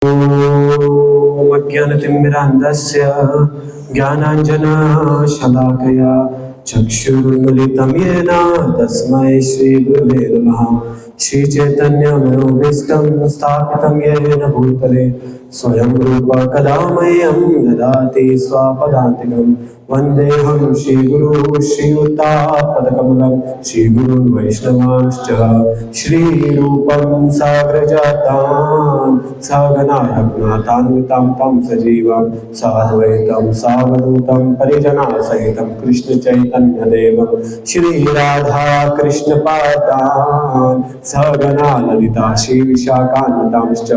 ॐ अज्ञानतिमिरान्धस्य ज्ञानाञ्जनशलाकया चक्षुरुन्मिलितं येन तस्मै श्रीगुरुवे नमः। श्रीचैतन्यमनोभीष्टं स्थापितं येन भूतले स्वयं रूप कदा मह्यं ददाति स्वपदान्तिकम्। वन्देऽहं श्रीगुरुं श्रीयुतापदकमलं श्रीगुरुन् वैष्णवांश्च श्रीरूपं साग्रजातां सहगना रघुनाथान्वितां तं सजीवं साद्वैतं सावधूतं परिजनसहितं कृष्णचैतन्यदेवं श्रीराधा कृष्णपादान् सहगना ललिता श्रीविशाखान्वितांश्च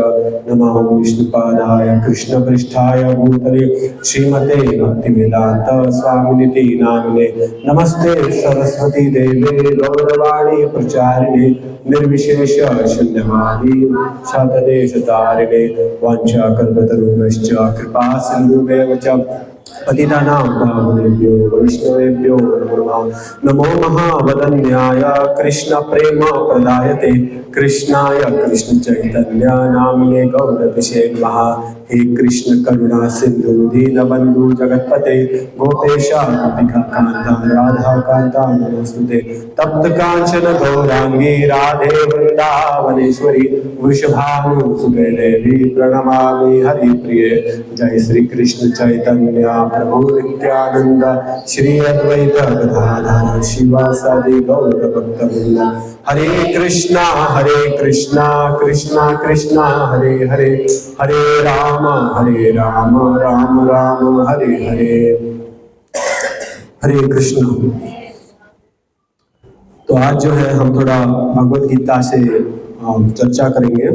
नमो विष्णुपादाय कृष्णपृष्ठाय भूतले श्रीमते भक्तिवेदान्त स्वामिनिति नामिने। नमस्ते सरस्वती देवे गौरवाणी प्रचारिणे निर्विशेष शून्यवादी शतदेशतारिणे वाञ्छाकल्पतरुभ्यश्च कृपा सिन्धुभ्येव च पतितानां पावनेभ्यो वैष्णवेभ्यो नमो महावदन्याय कृष्ण प्रेम प्रदायते कृष्णाय कृष्ण चैतन्य नामिने गौरविषे नमः। हे कृष्ण करुणा सिंधु दीनबंधु जगतपते गोपेश गोपिका कांता राधा कांता नमोस्तुते। तप्त कांचन गौरांगी राधे वृंदावनेश्वरी वृषभानुसुते देवी प्रणमामि हरिप्रिये। जय श्री कृष्ण चैतन्य प्रभु नित्यानंद श्री अद्वैत गदाधर शिवासादि गौर भक्तवृंद। हरे कृष्णा कृष्णा कृष्णा हरे हरे हरे राम राम राम हरे हरे। हरे कृष्ण। तो आज जो है हम थोड़ा भगवत गीता से चर्चा करेंगे।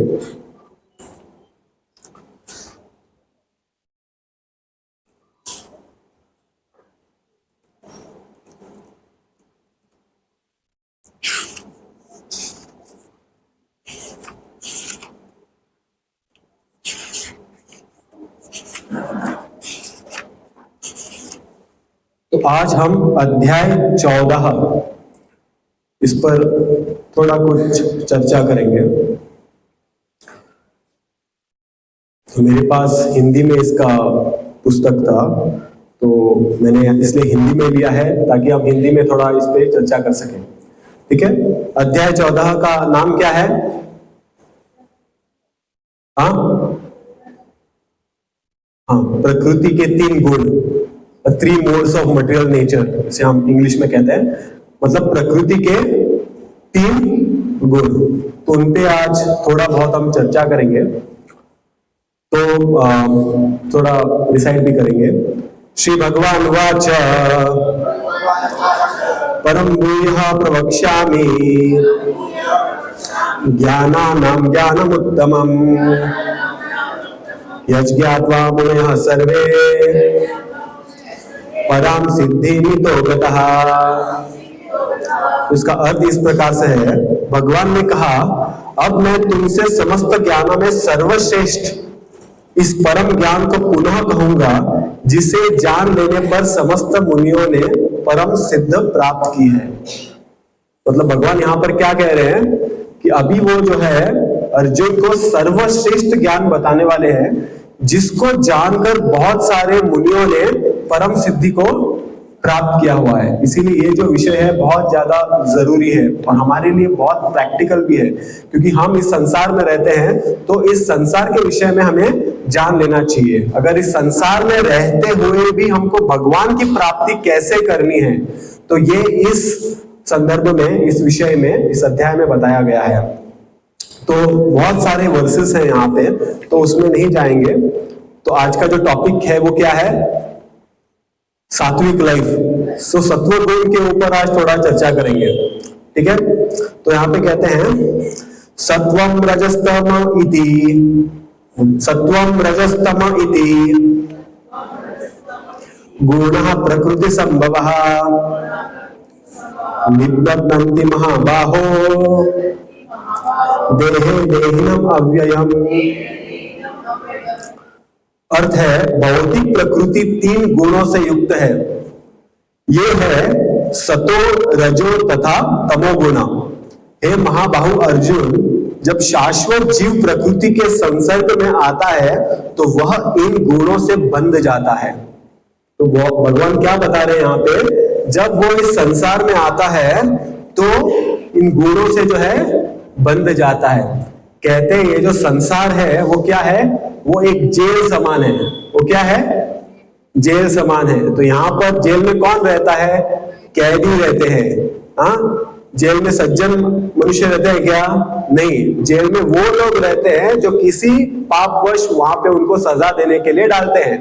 तो आज हम अध्याय 14 इस पर थोड़ा कुछ चर्चा करेंगे। तो मेरे पास हिंदी में इसका पुस्तक था तो मैंने इसलिए हिंदी में लिया है ताकि हम हिंदी में थोड़ा इस पे चर्चा कर सकें। ठीक है। अध्याय 14 का नाम क्या है? हाँ, प्रकृति के 3 गुण, 3 मोड्स ऑफ मटेरियल नेचर, इसे हम इंग्लिश में कहते हैं। मतलब प्रकृति के 3 गुण, तो उन पे आज थोड़ा बहुत हम चर्चा करेंगे। तो थोड़ा डिसाइड भी करेंगे। श्री भगवान वाच परम भूयः प्रवक्ष्यामि ज्ञानानां ज्ञानमुत्तमम् यज्ञात्वा मुनयः सर्वे पराम सिद्धिमितो गतः। इसका अर्थ इस प्रकार से है, भगवान ने कहा अब मैं तुमसे समस्त ज्ञानों में सर्वश्रेष्ठ इस परम ज्ञान को पुनः कहूंगा जिसे जान लेने पर समस्त मुनियों ने परम सिद्ध प्राप्त की है। मतलब भगवान यहाँ पर क्या कह रहे हैं कि अभी वो जो है अर्जुन को सर्वश्रेष्ठ ज्ञान बताने वाले हैं जिसको जानकर बहुत सारे मुनियों ने परम सिद्धि को प्राप्त किया हुआ है। इसीलिए ये जो विषय है बहुत ज्यादा जरूरी है और हमारे लिए बहुत प्रैक्टिकल भी है, क्योंकि हम इस संसार में रहते हैं तो इस संसार के विषय में हमें जान लेना चाहिए। अगर इस संसार में रहते हुए भी हमको भगवान की प्राप्ति कैसे करनी है तो ये इस संदर्भ में, इस विषय में, इस अध्याय में बताया गया है। तो बहुत सारे वर्सेस हैं यहाँ पे, तो उसमें नहीं जाएंगे। तो आज का जो टॉपिक है वो क्या है? सात्विक लाइफ। सो सत्व गुण के ऊपर आज थोड़ा चर्चा करेंगे। ठीक है। तो यहाँ पे कहते हैं सत्वम रजस्तम इति गुणः प्रकृति संभवः निबध्नन्ति महाबाहो देहे देहिनम अव्ययम्। अर्थ है भौतिक प्रकृति 3 गुणों से युक्त है। ये है सतो, रजो तथा तमो गुण। हे महाबाहु अर्जुन, जब शाश्वत जीव प्रकृति के संसर्ग में आता है तो वह इन गुणों से बंध जाता है। तो भगवान क्या बता रहे हैं यहाँ पे, जब वो इस संसार में आता है तो इन गुणों से जो है बंध जाता है। कहते हैं ये जो संसार है वो क्या है, वो एक जेल समान है। वो क्या है, जेल समान है। तो यहाँ पर जेल में कौन रहता है, कैदी रहते हैं। हाँ, जेल में सज्जन मनुष्य रहते हैं क्या, नहीं, जेल में वो लोग रहते हैं जो किसी पापवश वहां पे उनको सजा देने के लिए डालते हैं।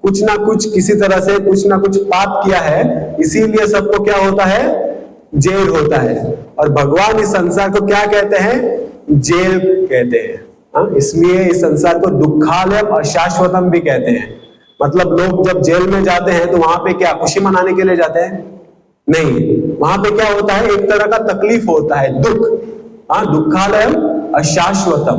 कुछ ना कुछ किसी तरह से कुछ ना कुछ पाप किया है, इसीलिए सबको क्या होता है, जेल होता है। और भगवान इस संसार को क्या कहते हैं, जेल कहते हैं। इसलिए इस संसार को दुखालयम अशाश्वतम भी कहते हैं। मतलब लोग जब जेल में जाते हैं तो वहां पे क्या खुशी मनाने के लिए जाते हैं, नहीं, वहां पे क्या होता है, एक तरह का तकलीफ होता है, दुख। दुखालयम अशाश्वतम,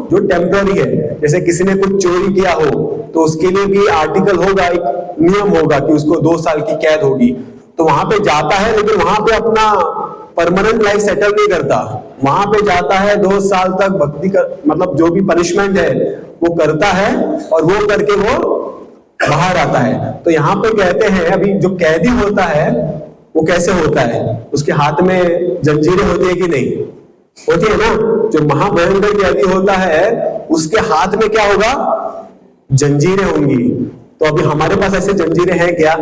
जो टेम्पररी है। जैसे किसी ने कुछ चोरी किया हो तो उसके लिए भी आर्टिकल होगा, एक नियम होगा कि उसको 2 साल की कैद होगी। तो वहां पे जाता है, लेकिन वहां पे अपना परमानेंट लाइफ सेटल नहीं करता। वहां पे जाता है 2 साल तक भक्ति कर, मतलब जो भी पनिशमेंट है वो करता है और वो करके वो बाहर आता है। तो यहाँ पे कहते हैं अभी जो कैदी होता है वो कैसे होता है, उसके हाथ में जंजीरें होती है कि नहीं, होती है ना। जो महाभयंकर कैदी होता है उसके हाथ में क्या होगा, जंजीरें होंगी। तो अभी हमारे पास ऐसे जंजीरें हैं क्या,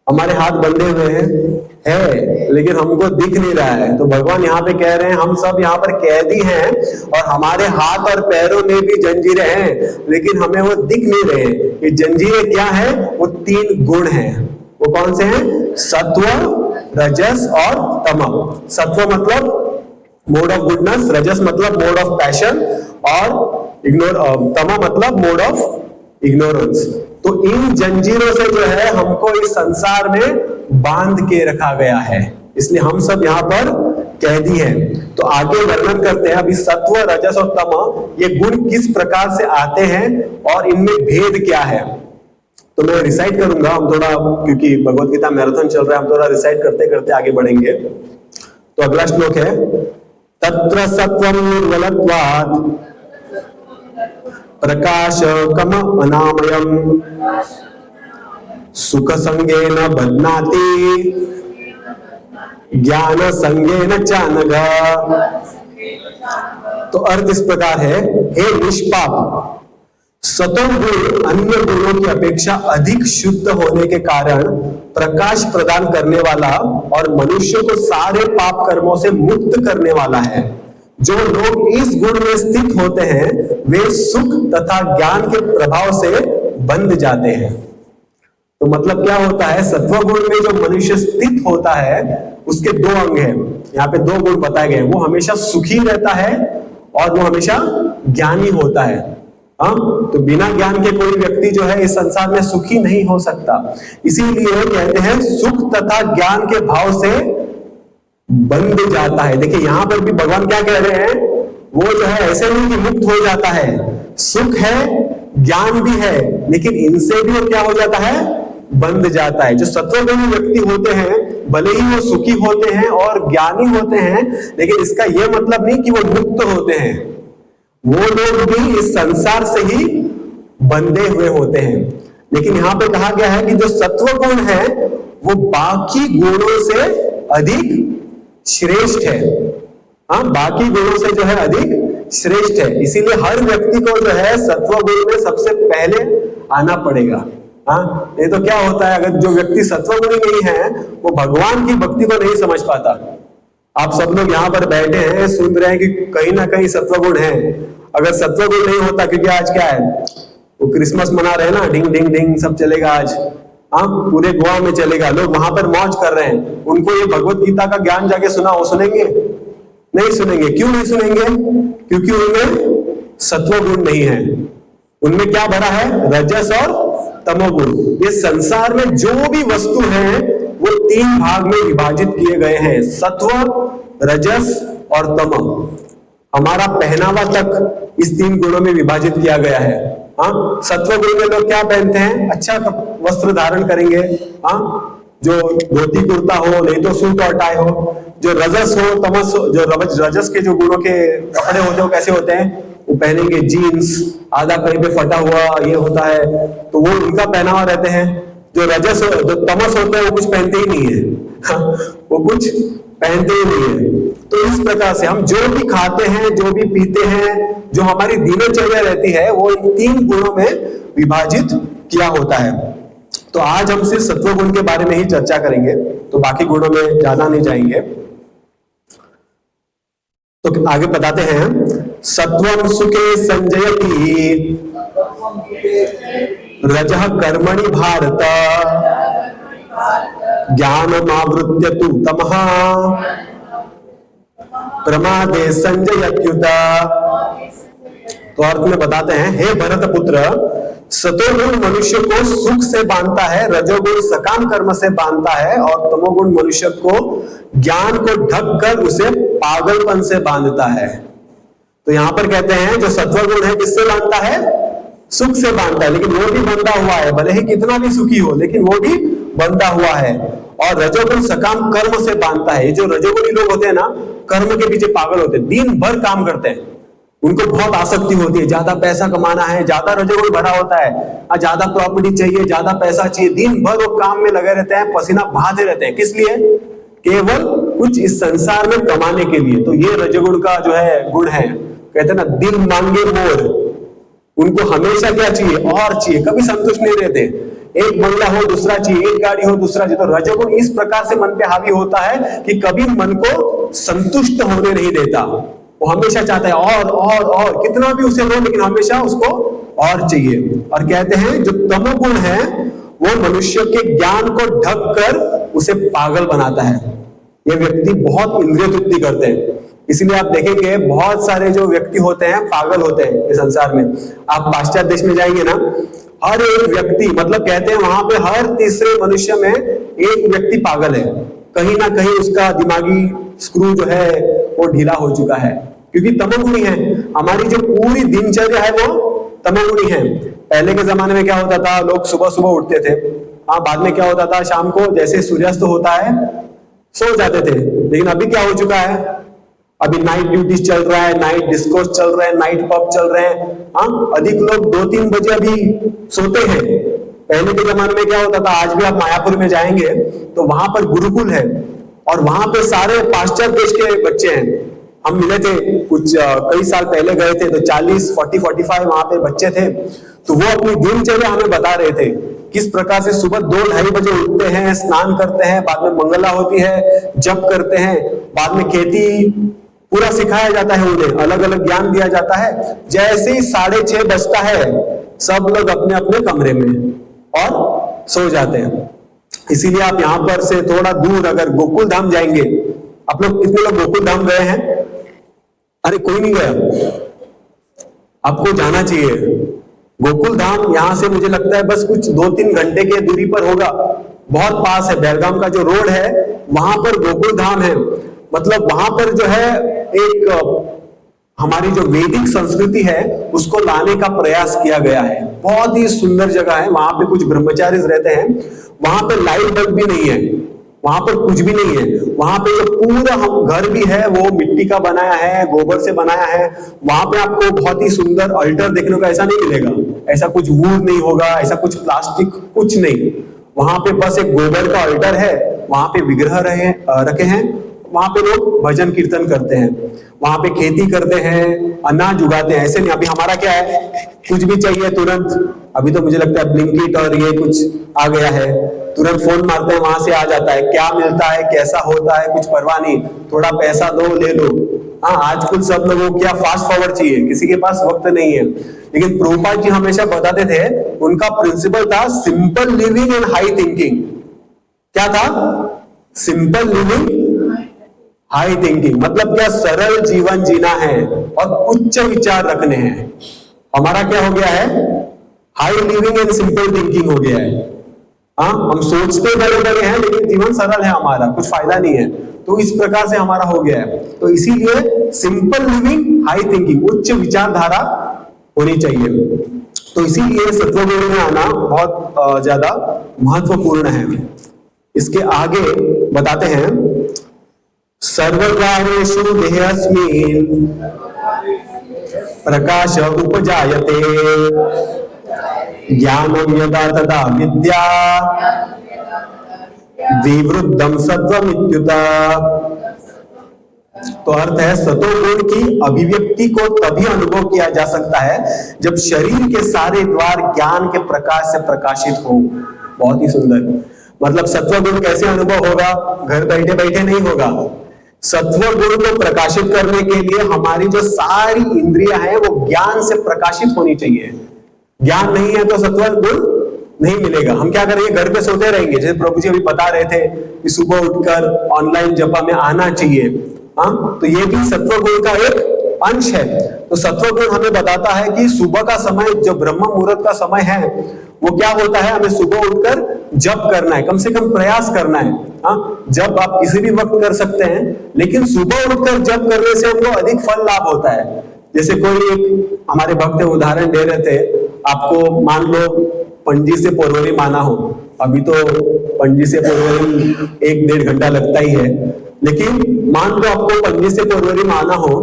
हमारे हाथ बंधे हुए हैं, लेकिन हमको दिख नहीं रहा है। तो भगवान यहाँ पे कह रहे हैं हम सब यहाँ पर कैदी हैं और हमारे हाथ और पैरों में भी जंजीरें हैं, लेकिन हमें वो दिख नहीं रहे। ये जंजीरें क्या है, वो 3 गुण हैं। वो कौन से हैं, सत्व, रजस और तम। सत्व मतलब मोड ऑफ गुडनेस, रजस मतलब मोड ऑफ पैशन और तम मतलब मोड ऑफ इग्नोरेंस। तो इन जंजीरों से जो है हमको इस संसार में बांध के रखा गया है, इसलिए हम सब यहाँ पर कैदी हैं। तो आगे वर्णन करते हैं अभी सत्व, रजस और तम ये गुण किस प्रकार से आते हैं और इनमें भेद क्या है। तो मैं रिसाइट करूंगा, हम थोड़ा, क्योंकि भगवत गीता मैराथन चल रहा है, हम थोड़ा रिसाइट करते करते आगे बढ़ेंगे। तो अगला श्लोक है, तत्र सत्वं निर्मलत्वात् प्रकाशकम अनामयम् सुख संगेन बध्नाति ज्ञान संगेन चानघ। तो अर्थ इस प्रकार है, हे निष्पाप, सतों गुण अन्य गुणों की अपेक्षा अधिक शुद्ध होने के कारण प्रकाश प्रदान करने वाला और मनुष्य को सारे पाप कर्मों से मुक्त करने वाला है। जो लोग इस गुण में स्थित होते हैं वे सुख तथा ज्ञान के प्रभाव से बंध जाते हैं। तो मतलब क्या होता है, सत्व गुण में जो मनुष्य स्थित होता है उसके 2 अंग हैं। यहाँ पे 2 गुण बताए गए, वो हमेशा सुखी रहता है और वो हमेशा ज्ञानी होता है। तो बिना ज्ञान के कोई व्यक्ति जो है इस संसार में सुखी नहीं हो सकता। इसीलिए कहते हैं सुख तथा ज्ञान के भाव से बंध जाता है। देखिए यहाँ पर भी भगवान क्या कह रहे हैं, वो जो है ऐसे नहीं कि मुक्त हो जाता है, सुख है, ज्ञान भी है, लेकिन इनसे भी वो क्या हो जाता है, बंध जाता है। जो सत्वगुणी व्यक्ति होते हैं भले ही वो सुखी होते हैं और ज्ञानी होते हैं, लेकिन इसका यह मतलब नहीं कि वो मुक्त होते हैं। वो लोग भी इस संसार से ही बंधे हुए होते हैं। लेकिन यहां पे कहा गया है कि जो सत्व गुण है वो बाकी गुणों से अधिक श्रेष्ठ है। बाकी गुणों से जो है अधिक श्रेष्ठ है। इसीलिए हर व्यक्ति को जो है सत्व गुण में सबसे पहले आना पड़ेगा। ये तो क्या होता है, अगर जो व्यक्ति सत्वगुणी नहीं है वो भगवान की भक्ति को नहीं समझ पाता। आप सब लोग यहाँ पर बैठे हैं, सुन रहे हैं कि कहीं ना कहीं सत्वगुण है। अगर सत्वगुण नहीं होता, क्योंकि आज क्या है, वो क्रिसमस मना रहे हैं ना, ढिंग ढिंग ढिंग सब चलेगा आज। पूरे गोवा में चलेगा, लोग वहां पर मौज कर रहे हैं। उनको ये भगवत गीता का ज्ञान जाके सुना, वो सुनेंगे? नहीं सुनेंगे। क्यों नहीं सुनेंगे? क्योंकि उनमें सत्वगुण नहीं है। उनमें क्या भरा है? रजस और तमोगुण। ये संसार में जो भी वस्तु है वो 3 भाग में विभाजित किए गए हैं, सत्व, रजस और तम। हमारा पहनावा तक इस 3 गुणों में विभाजित किया गया है। सत्व गुण में लोग क्या पहनते हैं? अच्छा वस्त्र धारण करेंगे, जो धोती कुर्ता हो, नहीं तो सूट और टाई हो। जो रजस हो, तमस हो, जो रजस के जो गुणों के कपड़े होते हैं वो कैसे होते हैं, वो पहनेंगे जीन्स, आधा कहीं पे फटा हुआ ये होता है, तो वो उनका पहनावा रहते हैं। जो जो तमस होते हैं वो कुछ पहनते ही नहीं है वो कुछ पहनते ही नहीं है। तो इस प्रकार से हम जो भी खाते हैं, जो भी पीते हैं, जो हमारी दिनचर्या रहती है, वो इन 3 गुणों में विभाजित किया होता है। तो आज हम सिर्फ सत्व गुण के बारे में ही चर्चा करेंगे, तो बाकी गुणों में ज्यादा नहीं जाएंगे। तो आगे बताते हैं, सत्वं सुखे संजयति रजः कर्मणि भारत ज्ञानमावृत्य तु तमः प्रमादे संजयत्युत। तो अर्थ में बताते हैं, हे भरत पुत्र, सतोगुण मनुष्य को सुख से बांधता है, रजोगुण सकाम कर्म से बांधता है, और तमोगुण मनुष्य को ज्ञान को ढक कर उसे पागलपन से बांधता है। तो यहां पर कहते हैं जो सत्वगुण है किससे बांधता है, सुख से बांधता है, लेकिन वो भी बंधा हुआ है, भले ही कितना भी सुखी हो लेकिन वो भी बंधा हुआ है। और रजोगुण सकाम कर्म से बांधता है। जो रजोगुणी लोग होते हैं ना, कर्म के पीछे पागल होते हैं, दिन भर काम करते हैं, उनको बहुत आसक्ति होती है, ज्यादा पैसा कमाना है, ज्यादा रजोगुण भरा होता है, ज्यादा प्रॉपर्टी चाहिए, ज्यादा पैसा चाहिए, दिन भर वो काम में लगे रहते हैं, पसीना बहाते रहते हैं। किस लिए? केवल कुछ इस संसार में कमाने के लिए। तो ये रजोगुण का जो है गुण है। कहते हैं ना, दिल मांगे मोर, उनको हमेशा क्या चाहिए, और चाहिए, कभी संतुष्ट नहीं रहते। एक बंगला हो दूसरा चाहिए, एक गाड़ी हो दूसरा चाहिए। तो रजोगुण इस प्रकार से मन पे हावी होता है कि कभी मन को संतुष्ट होने नहीं देता। वो हमेशा चाहता है और कितना भी उसे लो, लेकिन हमेशा उसको और चाहिए। और कहते हैं जो तमोगुण है वो मनुष्य के ज्ञान को ढक कर उसे पागल बनाता है। ये व्यक्ति बहुत इंद्रिय तृप्ति करते हैं, इसीलिए आप देखेंगे बहुत सारे जो व्यक्ति होते हैं पागल होते हैं इस संसार में। आप पाश्चात्य देश में जाएंगे ना, हर एक व्यक्ति, मतलब कहते हैं वहां पे हर तीसरे मनुष्य में एक व्यक्ति पागल है। कहीं ना कहीं उसका दिमागी स्क्रू जो है वो ढीला हो चुका है, क्योंकि तमोगुणी है। हमारी जो पूरी दिनचर्या है वो तमोगुणी है। पहले के जमाने में क्या होता था, लोग सुबह सुबह उठते थे, हाँ, बाद में क्या होता था, शाम को जैसे सूर्यास्त होता है सो जाते थे। लेकिन अभी क्या हो चुका है, अभी नाइट ड्यूटीज चल रहा है, नाइट डिस्कोस चल रहे हैं, नाइट पब चल रहे हैं। हाँ, अधिक लोग 2-3 बजे अभी सोते हैं। पहले के जमाने में क्या होता था, आज भी आप मायापुर में जाएंगे तो वहां पर गुरुकुल है, और वहां पे सारे पाश्चात्य देश के बच्चे हैं। हम मिले थे कुछ कई साल पहले गए थे, तो 40-45 वहां पे बच्चे थे। तो वो अपनी दिनचर्या हमें बता रहे थे, किस प्रकार से सुबह 2-2:30 बजे उठते हैं, स्नान करते हैं, बाद में मंगला होती है, जप करते हैं, बाद में खेती पूरा सिखाया जाता है उन्हें, अलग अलग ज्ञान दिया जाता है। जैसे ही 6:30 बजता है, सब लोग अपने अपने कमरे में और सो जाते हैं। इसीलिए आप यहां पर से थोड़ा दूर अगर गोकुल धाम जाएंगे, आप लोग कितने लोग गोकुल धाम गए हैं? अरे कोई नहीं गया, आपको जाना चाहिए। गोकुल धाम यहाँ से मुझे लगता है बस कुछ 2-3 घंटे के दूरी पर होगा, बहुत पास है। बेलगाम का जो रोड है वहां पर गोकुल धाम है। मतलब वहां पर जो है एक हमारी जो वैदिक संस्कृति है उसको लाने का प्रयास किया गया है। बहुत ही सुंदर जगह है। वहां पे कुछ ब्रह्मचारी रहते हैं, वहां पे लाइट बल्ब भी नहीं है, वहां पर कुछ भी नहीं है। वहां पे जो पूरा हम घर भी है वो मिट्टी का बनाया है, गोबर से बनाया है। वहां पे आपको बहुत ही सुंदर अल्टर देखने को ऐसा नहीं मिलेगा, ऐसा कुछ वुड नहीं होगा, ऐसा कुछ प्लास्टिक कुछ नहीं। वहां पे बस एक गोबर का अल्टर है, वहां पे विग्रह रखे हैं, वहां पे लोग भजन कीर्तन करते हैं, वहां पे खेती करते हैं, अनाज उगाते हैं। ऐसे नहीं अभी हमारा क्या है, कुछ भी चाहिए तुरंत, अभी तो मुझे लगता है ब्लिंकिट और ये कुछ आ गया है, तुरंत फोन मारते हैं वहां से आ जाता है। क्या मिलता है, कैसा होता है, कुछ परवाह नहीं, थोड़ा पैसा दो ले लो। हाँ, आजकल सब लोगों को क्या फास्ट फॉरवर्ड चाहिए, किसी के पास वक्त नहीं है। लेकिन प्रभुपाद जी हमेशा बताते थे, उनका प्रिंसिपल था simple living and high thinking. क्या था? सिंपल लिविंग हाई थिंकिंग, मतलब क्या, सरल जीवन जीना है और उच्च विचार रखने हैं। हमारा क्या हो गया है, high living and simple thinking हो गया है। हाँ, हम सोचते बड़े बड़े हैं लेकिन जीवन सरल है हमारा, कुछ फायदा नहीं है। तो इस प्रकार से हमारा हो गया है। तो इसीलिए सिंपल लिविंग हाई थिंकिंग, उच्च विचारधारा होनी चाहिए। तो इसीलिए सत्वगुण में आना बहुत ज्यादा महत्वपूर्ण है। इसके आगे बताते हैं, सर्वकारेषु देहेऽस्मिन् प्रकाश उपजायते, ज्ञानं यदा तदा विद्या विवृद्धम सत्वमित्युत। तो अर्थ है, सतोगुण की अभिव्यक्ति को तभी अनुभव किया जा सकता है जब शरीर के सारे द्वार ज्ञान के प्रकाश से प्रकाशित हो। बहुत ही सुंदर। मतलब सत्वगुण कैसे अनुभव होगा? घर बैठे बैठे नहीं होगा। सत्वगुण को प्रकाशित करने के लिए हमारी जो सारी इंद्रियां हैं वो ज्ञान से प्रकाशित होनी चाहिए। ज्ञान नहीं है तो सत्वगुण नहीं मिलेगा। हम क्या करेंगे? घर पे सोते रहेंगे। जैसे प्रभु जी अभी बता रहे थे कि सुबह उठकर ऑनलाइन जपा में आना चाहिए। हाँ, तो ये भी सत्वगुण का एक अंश है। तो सत्वगुण हमें बताता है कि सुबह का समय, जो ब्रह्म मुहूर्त का समय है, वो क्या होता है? हमें सुबह उठकर जप करना है, कम से कम प्रयास करना है। हाँ, जब आप किसी भी वक्त कर सकते हैं, लेकिन सुबह उठकर जप करने से हमको अधिक फल लाभ होता है। जैसे कोई एक हमारे भक्त उदाहरण दे रहे थे, आपको मान लो पंजी से पोरवरी माना हो। अभी तो पंजी से पोरवरी 1-1.5 घंटा लगता ही है, लेकिन मान लो आपको पंजी से पोरवरी माना हो,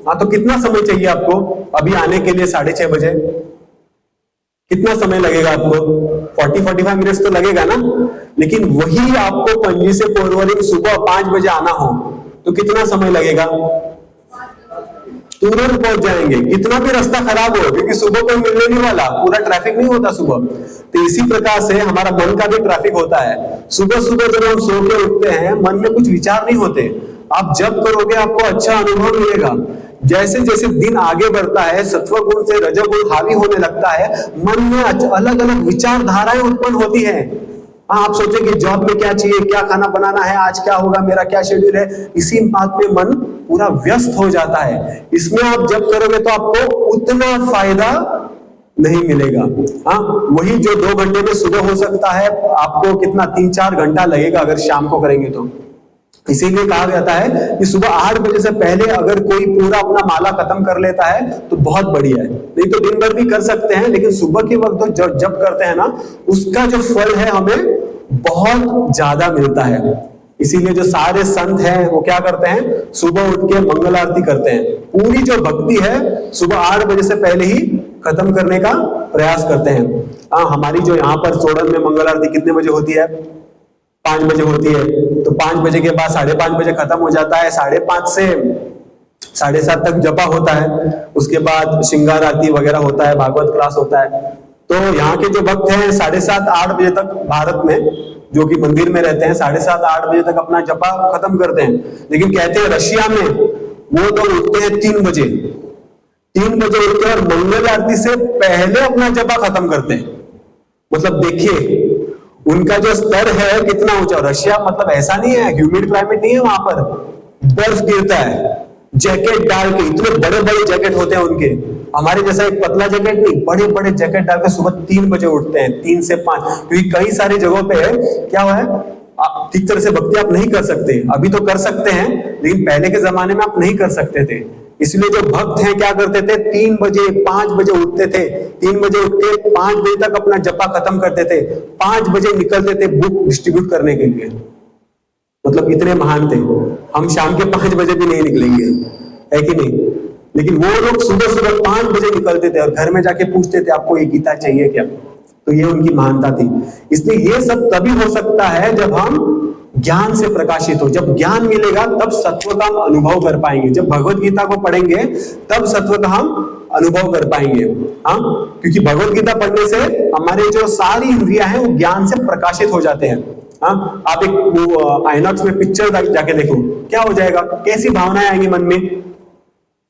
हाँ, तो कितना समय चाहिए आपको अभी आने के लिए? 6:30 बजे कितना समय लगेगा आपको? 40-45 मिनट्स तो लगेगा ना। लेकिन वही आपको पंजी से पोरवरी सुबह 5 बजे आना हो तो कितना समय लगेगा? तुरंत पहुंच जाएंगे, कितना भी रास्ता खराब हो, क्योंकि सुबह कोई मिलने नहीं वाला, पूरा ट्रैफिक नहीं होता सुबह। तो इसी प्रकार से हमारा मन का भी ट्रैफिक होता है। सुबह सुबह जब हम सो के उठते हैं, मन में कुछ विचार नहीं होते। आप जब करोगे आपको अच्छा अनुभव मिलेगा। जैसे जैसे दिन आगे बढ़ता है, सत्वगुण से रजोगुण हावी होने लगता है, मन में अलग अलग विचारधाराएं उत्पन्न होती है। आप सोचेंगे जॉब में क्या चाहिए, क्या खाना बनाना है, आज क्या होगा, मेरा क्या शेड्यूल है, इसी बात में मन पूरा व्यस्त हो जाता है। इसमें आप जब करोगे तो आपको उतना फायदा नहीं मिलेगा। हाँ, वही जो 2 घंटे में सुबह हो सकता है, आपको कितना 3-4 घंटा लगेगा अगर शाम को करेंगे तो। इसीलिए कहा जाता है कि सुबह 8 बजे से पहले अगर कोई पूरा अपना माला खत्म कर लेता है तो बहुत बढ़िया है। नहीं तो दिन भर भी कर सकते हैं, लेकिन सुबह के वक्त जब करते हैं ना, उसका जो फल है हमें बहुत ज्यादा मिलता है। इसीलिए जो सारे संत हैं वो क्या करते हैं? सुबह उठ के मंगल आरती करते हैं। पूरी जो भक्ति है सुबह 8 बजे से पहले ही खत्म करने का प्रयास करते हैं। हमारी जो यहाँ पर सोडन में मंगल आरती कितने बजे होती है? 5 बजे होती है। तो 5 बजे के बाद 5:30 बजे खत्म हो जाता है। 5:30 से 7:30 तक जपा होता है। उसके बाद श्रृंगार आरती वगैरह होता है, भागवत क्लास होता है। तो यहाँ के जो भक्त हैं 7:30-8 बजे तक भारत में, जो कि मंदिर में रहते हैं, 7:30-8 बजे तक अपना जपा खत्म करते हैं। लेकिन कहते हैं रशिया में वो तो उठते हैं 3 बजे। 3 बजे उठते हैं और मंगल आरती से पहले अपना जपा खत्म करते हैं। मतलब देखिए उनका जो स्तर है कितना ऊंचा। रशिया मतलब ऐसा नहीं है, ह्यूमिड क्लाइमेट नहीं है, वहां पर बर्फ गिरता है। जैकेट डाल के, इतने बड़े बड़े जैकेट होते हैं उनके, हमारे जैसा एक पतला जैकेट नहीं, बड़े बड़े जैकेट डाल के सुबह 3 बजे उठते हैं, 3 से 5। क्योंकि कई सारी जगहों पे क्या हुआ है, ठीक तरह से भक्ति आप नहीं कर सकते। अभी तो कर सकते हैं, लेकिन पहले के जमाने में आप नहीं कर सकते थे। इसलिए जो भक्त हैं क्या करते थे? 3 बजे 5 बजे उठते थे। 3 बजे उठ के 5 बजे तक अपना जपा खत्म करते थे। 5 बजे निकलते थे बुक डिस्ट्रीब्यूट करने के लिए। मतलब इतने महान थे। हम शाम के 5 बजे भी नहीं निकलेंगे, है कि नहीं? लेकिन वो लोग सुबह सुबह 5 बजे निकलते थे और घर में जाके पूछते थे आपको ये गीता चाहिए क्या? तो ये उनकी महानता थी। इसलिए ये सब तभी हो सकता है जब हम ज्ञान से प्रकाशित हो। जब ज्ञान मिलेगा तब सत्व का हम अनुभव कर पाएंगे। जब भगवत गीता को पढ़ेंगे तब सत्व का हम अनुभव कर पाएंगे। हाँ, क्योंकि भगवत गीता पढ़ने से हमारे जो सारी इंद्रियां हैं वो ज्ञान से प्रकाशित हो जाते हैं। हाँ, आप एक आइनॉक्स में पिक्चर जाके देखो, क्या हो जाएगा, कैसी भावनाएं आएंगी मन में।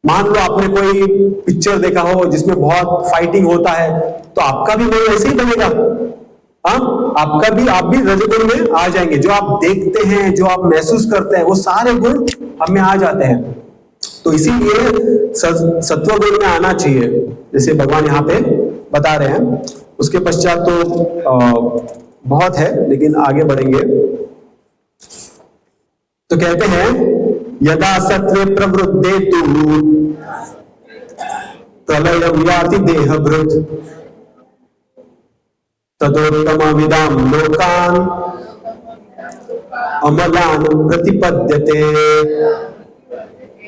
मान लो आपने कोई पिक्चर देखा हो जिसमें बहुत फाइटिंग होता है, तो आपका भी मन ऐसे ही बनेगा। आप भी रजोगुण में आ जाएंगे। जो आप देखते हैं, जो आप महसूस करते हैं, वो सारे गुण हमें आ जाते हैं। तो इसीलिए सत्वगुण में आना चाहिए, जैसे भगवान यहाँ पे बता रहे हैं। उसके पश्चात तो बहुत है, लेकिन आगे बढ़ेंगे तो कहते हैं यदा सत्वे प्रवृद्धे तु प्रलयं याति देहभृत् तदोत्तम विदाम लोकान अमलान प्रतिपद्यते।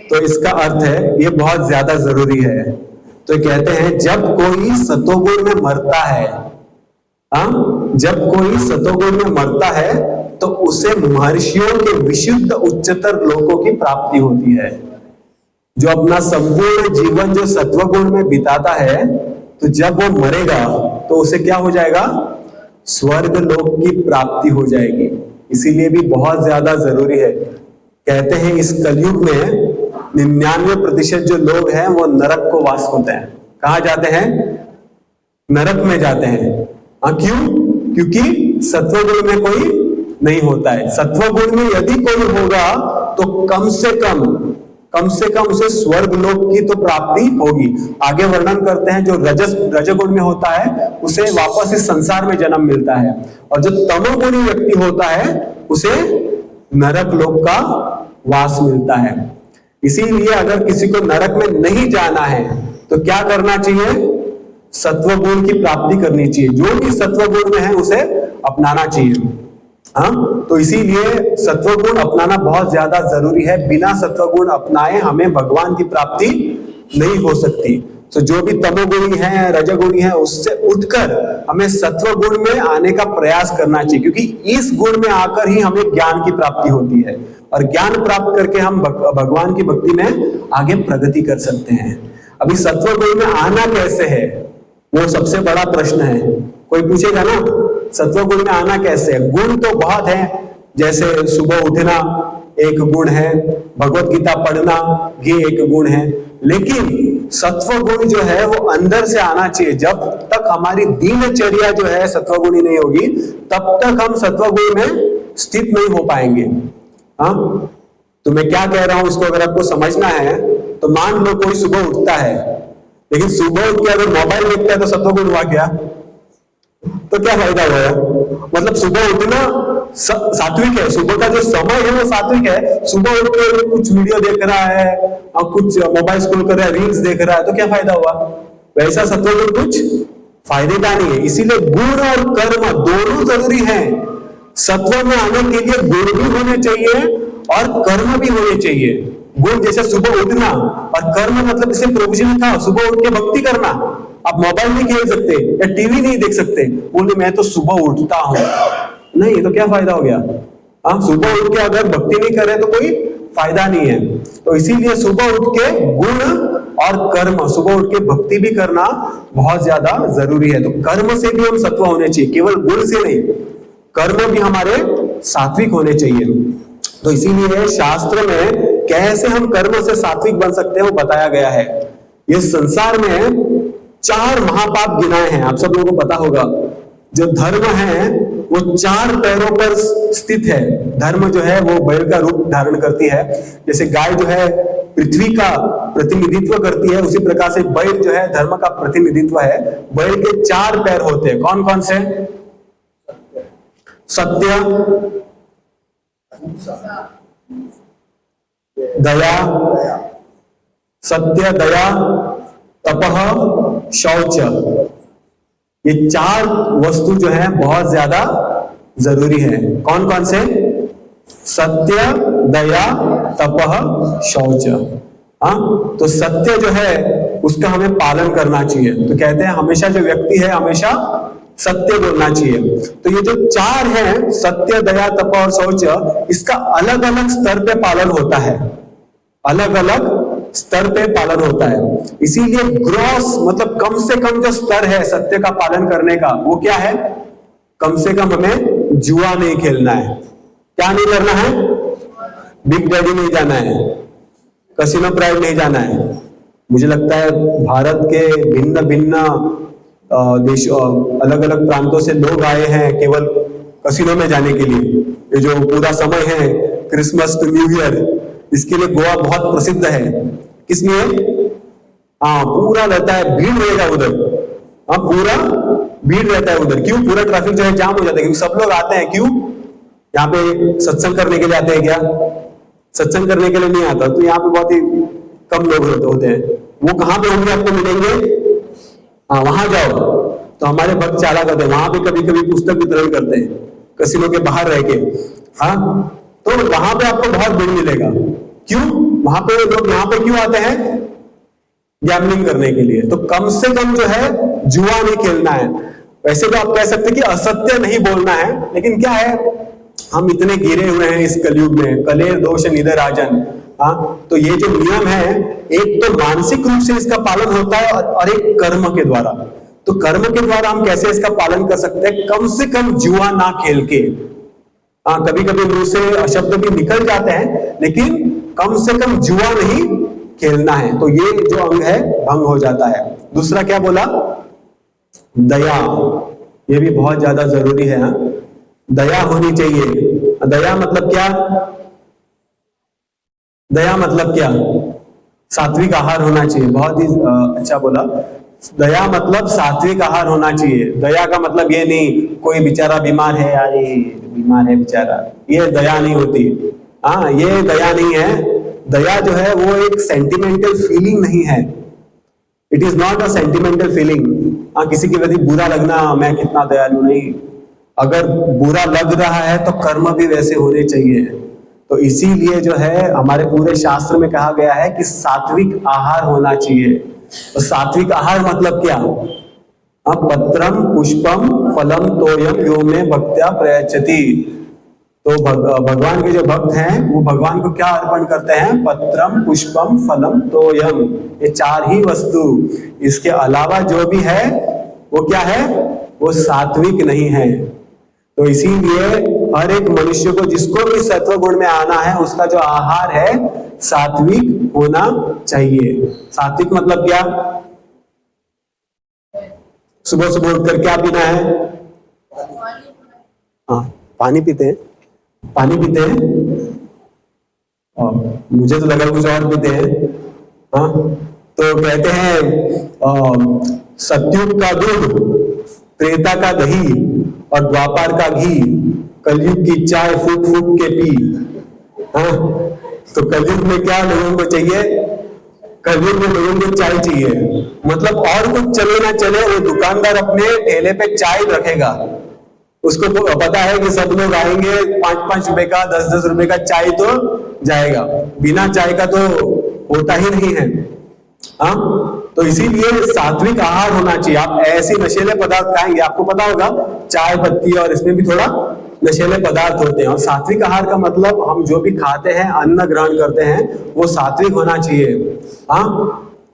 तो इसका अर्थ है, ये बहुत ज्यादा जरूरी है। तो कहते हैं जब कोई सतोगुण में मरता है, जब कोई सतोगुण में मरता है तो उसे महर्षियों के विशुद्ध उच्चतर लोकों की प्राप्ति होती है। जो अपना संपूर्ण जीवन जो सत्वगुण में बिताता है, तो जब वो मरेगा तो उसे क्या हो जाएगा? स्वर्ग लोक की प्राप्ति हो जाएगी। इसीलिए भी बहुत ज्यादा जरूरी है। कहते हैं इस कलयुग में 99% जो लोग हैं वो नरक को वास होते हैं। कहाँ जाते हैं? नरक में जाते हैं। क्यों? क्योंकि सत्वगुण में कोई नहीं होता है। सत्वगुण में यदि कोई होगा तो कम से कम उसे स्वर्ग लोक की तो प्राप्ति होगी। आगे वर्णन करते हैं जो रजगुण में होता है उसे वापस इस संसार में जन्म मिलता है, और जो तमोगुणी व्यक्ति होता है उसे नरक लोक का वास मिलता है। इसीलिए अगर किसी को नरक में नहीं जाना है तो क्या करना चाहिए? सत्वगुण की प्राप्ति करनी चाहिए। जो भी सत्वगुण में है उसे अपनाना चाहिए। तो इसीलिए सत्वगुण अपनाना बहुत ज्यादा जरूरी है। बिना सत्वगुण अपनाए हमें भगवान की प्राप्ति नहीं हो सकती। तो जो भी तमोगुणी है, रजगुणी है, उससे उठकर हमें सत्वगुण में आने का प्रयास करना चाहिए, क्योंकि इस गुण में आकर ही हमें ज्ञान की प्राप्ति होती है, और ज्ञान प्राप्त करके हम भगवान की भक्ति में आगे प्रगति कर सकते हैं। अभी सत्वगुण में आना कैसे है, वो सबसे बड़ा प्रश्न है। कोई पूछेगा ना, सत्वगुण में आना कैसे है? गुण तो बहुत है, जैसे सुबह उठना एक गुण है, भगवत गीता पढ़ना ये एक गुण है, लेकिन सत्वगुण जो है वो अंदर से आना चाहिए। जब तक हमारी दिनचर्या जो है सत्वगुणी नहीं होगी, तब तक हम सत्वगुण में स्थित नहीं हो पाएंगे। तो मैं क्या कह रहा हूं उसको अगर आपको समझना है तो मान लो कोई सुबह उठता है, लेकिन सुबह उठ के अगर मोबाइल देखता है तो सत्वगुण हुआ क्या? तो क्या फायदा हुआ? मतलब सुबह उठना सात्विक है, सुबह का जो समय है वो सात्विक है। सुबह उठ के कुछ वीडियो देख रहा है और कुछ मोबाइल स्क्रॉल कर रहा है, रील्स देख रहा है, तो क्या फायदा हुआ? वैसा सत्वगुण कुछ फायदे का नहीं है। इसीलिए गुण और कर्म दोनों जरूरी है। सत्व में आने के लिए गुण भी होने चाहिए और कर्म भी होने चाहिए। गुण जैसे सुबह उठना, और कर्म मतलब जैसे प्रभु जी ने कहा सुबह उठ के भक्ति करना। आप मोबाइल नहीं खेल सकते या टीवी नहीं देख सकते, बोले मैं तो सुबह उठता हूं, नहीं तो क्या फायदा हो गया? सुबह उठ के अगर भक्ति नहीं करे तो कोई फायदा नहीं है। तो इसीलिए सुबह उठ के गुण और कर्म, सुबह उठ के भक्ति भी करना बहुत ज्यादा जरूरी है। तो कर्म से भी हम सत्व होने चाहिए, केवल गुण से नहीं, कर्म भी हमारे सात्विक होने चाहिए। तो इसीलिए शास्त्र में कैसे हम कर्म से सात्विक बन सकते हैं वो बताया गया है। ये संसार में 4 महापाप गिनाए हैं, आप सब लोगों को पता होगा। जो धर्म है वो 4 पैरों पर स्थित है। धर्म जो है वो बैल का रूप धारण करती है। जैसे गाय जो है पृथ्वी का प्रतिनिधित्व करती है, उसी प्रकार से बैल जो है धर्म का प्रतिनिधित्व है। बैल के 4 पैर होते हैं, कौन कौन से? सत्य, दया, सत्य, दया, तपह, शौच। ये 4 वस्तु जो है बहुत ज्यादा जरूरी है। कौन कौन से? सत्य, दया, तपह, शौच। तो सत्य जो है उसका हमें पालन करना चाहिए। तो कहते हैं हमेशा जो व्यक्ति है हमेशा सत्य बोलना चाहिए। तो ये जो 4 हैं, सत्य, दया, तप और शौच, इसका अलग अलग स्तर पे पालन होता है, अलग अलग स्तर पे पालन होता है। इसीलिए ग्रॉस मतलब कम से कम जो स्तर है सत्य का पालन करने का, वो क्या है? कम से कम हमें जुआ नहीं खेलना है। क्या नहीं करना है? बिग डैडी नहीं जाना है, कसिनो प्राइड नहीं जाना है। मुझे लगता है भारत के भिन्न भिन्न देशों, अलग अलग प्रांतों से लोग आए हैं केवल कसिनो में जाने के लिए। ये जो पूरा समय है क्रिसमस टू न्यू ईयर, इसके लिए गोवा बहुत प्रसिद्ध है। किस लिए? पूरा रहता है, भीड़ रहेगा उधर। पूरा भीड़ रहता है उधर। क्यों? पूरा ट्रैफिक जो है जाम हो जाता है, क्योंकि सब लोग आते हैं। क्यों? यहाँ पे सत्संग करने के लिए आते हैं क्या? सत्संग करने के लिए नहीं आता। तो यहाँ पे बहुत ही कम लोग होते हैं। वो कहाँ पे होंगे आपको मिलेंगे? वहां जाओ। तो हमारे भक्त चाला करते हैं, वहां पे कभी कभी पुस्तक वितरण करते हैं कसिनो के बाहर रह के। तो वहां पे आपको बहुत गुण मिलेगा। क्यों? वहां पे लोग यहाँ पे क्यों आते हैं? गैम्बलिंग करने के लिए। तो कम से कम जो है जुआ नहीं खेलना है। वैसे तो आप कह सकते हैं कि असत्य नहीं बोलना है, लेकिन क्या है, हम इतने गिरे हुए हैं इस कलयुग में, कलेर दोष निधर राजन। हाँ, तो ये जो नियम है, एक तो मानसिक रूप से इसका पालन होता है और एक कर्म के द्वारा। तो कर्म के द्वारा हम कैसे इसका पालन कर सकते हैं? कम से कम जुआ ना खेल के। हाँ, कभी कभी मुंह से अशब्द भी निकल जाते हैं, लेकिन कम से कम जुआ नहीं खेलना है। तो ये जो अंग है भंग हो जाता है। दूसरा क्या बोला? दया। ये भी बहुत ज्यादा जरूरी है। हाँ? दया होनी चाहिए। दया मतलब क्या? दया मतलब क्या? सात्विक आहार होना चाहिए। बहुत ही अच्छा बोला। दया मतलब सात्विक आहार होना चाहिए। दया का मतलब ये नहीं कोई बेचारा बीमार है, यार ये बीमार है बेचारा, ये दया नहीं होती। हाँ, ये दया नहीं है। दया जो है वो एक सेंटिमेंटल फीलिंग नहीं है। It is not a sentimental feeling. हाँ, किसी के प्रति बुरा लगना, मैं कितना दयालु नहीं। अगर बुरा लग रहा है तो कर्म भी वैसे होने चाहिए। तो इसीलिए जो है हमारे पूरे शास्त्र में कहा गया है कि सात्विक आहार होना चाहिए। तो सात्विक आहार मतलब क्या? अब पत्रम पुष्पम फलम तोयम यो में भक्त्या प्रयच्छति। तो भगवान के जो भक्त हैं वो भगवान को क्या अर्पण करते हैं? पत्रम पुष्पम फलम तोयम, ये चार ही वस्तु। इसके अलावा जो भी है वो क्या है? वो सात्विक नहीं है। तो इसीलिए हर एक मनुष्य को, जिसको भी सत्व गुण में आना है, उसका जो आहार है सात्विक होना चाहिए। सात्विक मतलब क्या? सुबह सुबह उठकर क्या पीना है? हाँ, पानी पीते हैं। पानी पीते हैं। और मुझे तो लगा कुछ और पीते हैं। हाँ, तो कहते हैं सतयुग का दूध, त्रेता का दही और द्वापर का घी, कलयुग की चाय फूक फूक के पी। हाँ, तो कलयुग में क्या लोगों को चाहिए? कलयुग में लोगों को चाय चाहिए। मतलब और कुछ चले ना चले, वो दुकानदार अपने ठेले पे चाय रखेगा। उसको पता है कि सब लोग आएंगे, 5-5 रुपए का, 10-10 रुपए का चाय तो जाएगा, बिना चाय का तो होता ही नहीं है। हाँ, तो इसीलिए सात्विक आहार होना चाहिए। आप ऐसे नशीले पदार्थ खाएंगे, आपको पता होगा चाय पत्ती और इसमें भी थोड़ा नशीले पदार्थ होते हैं। और सात्विक आहार का मतलब हम जो भी खाते हैं, अन्न ग्रहण करते हैं, वो सात्विक होना चाहिए। हाँ,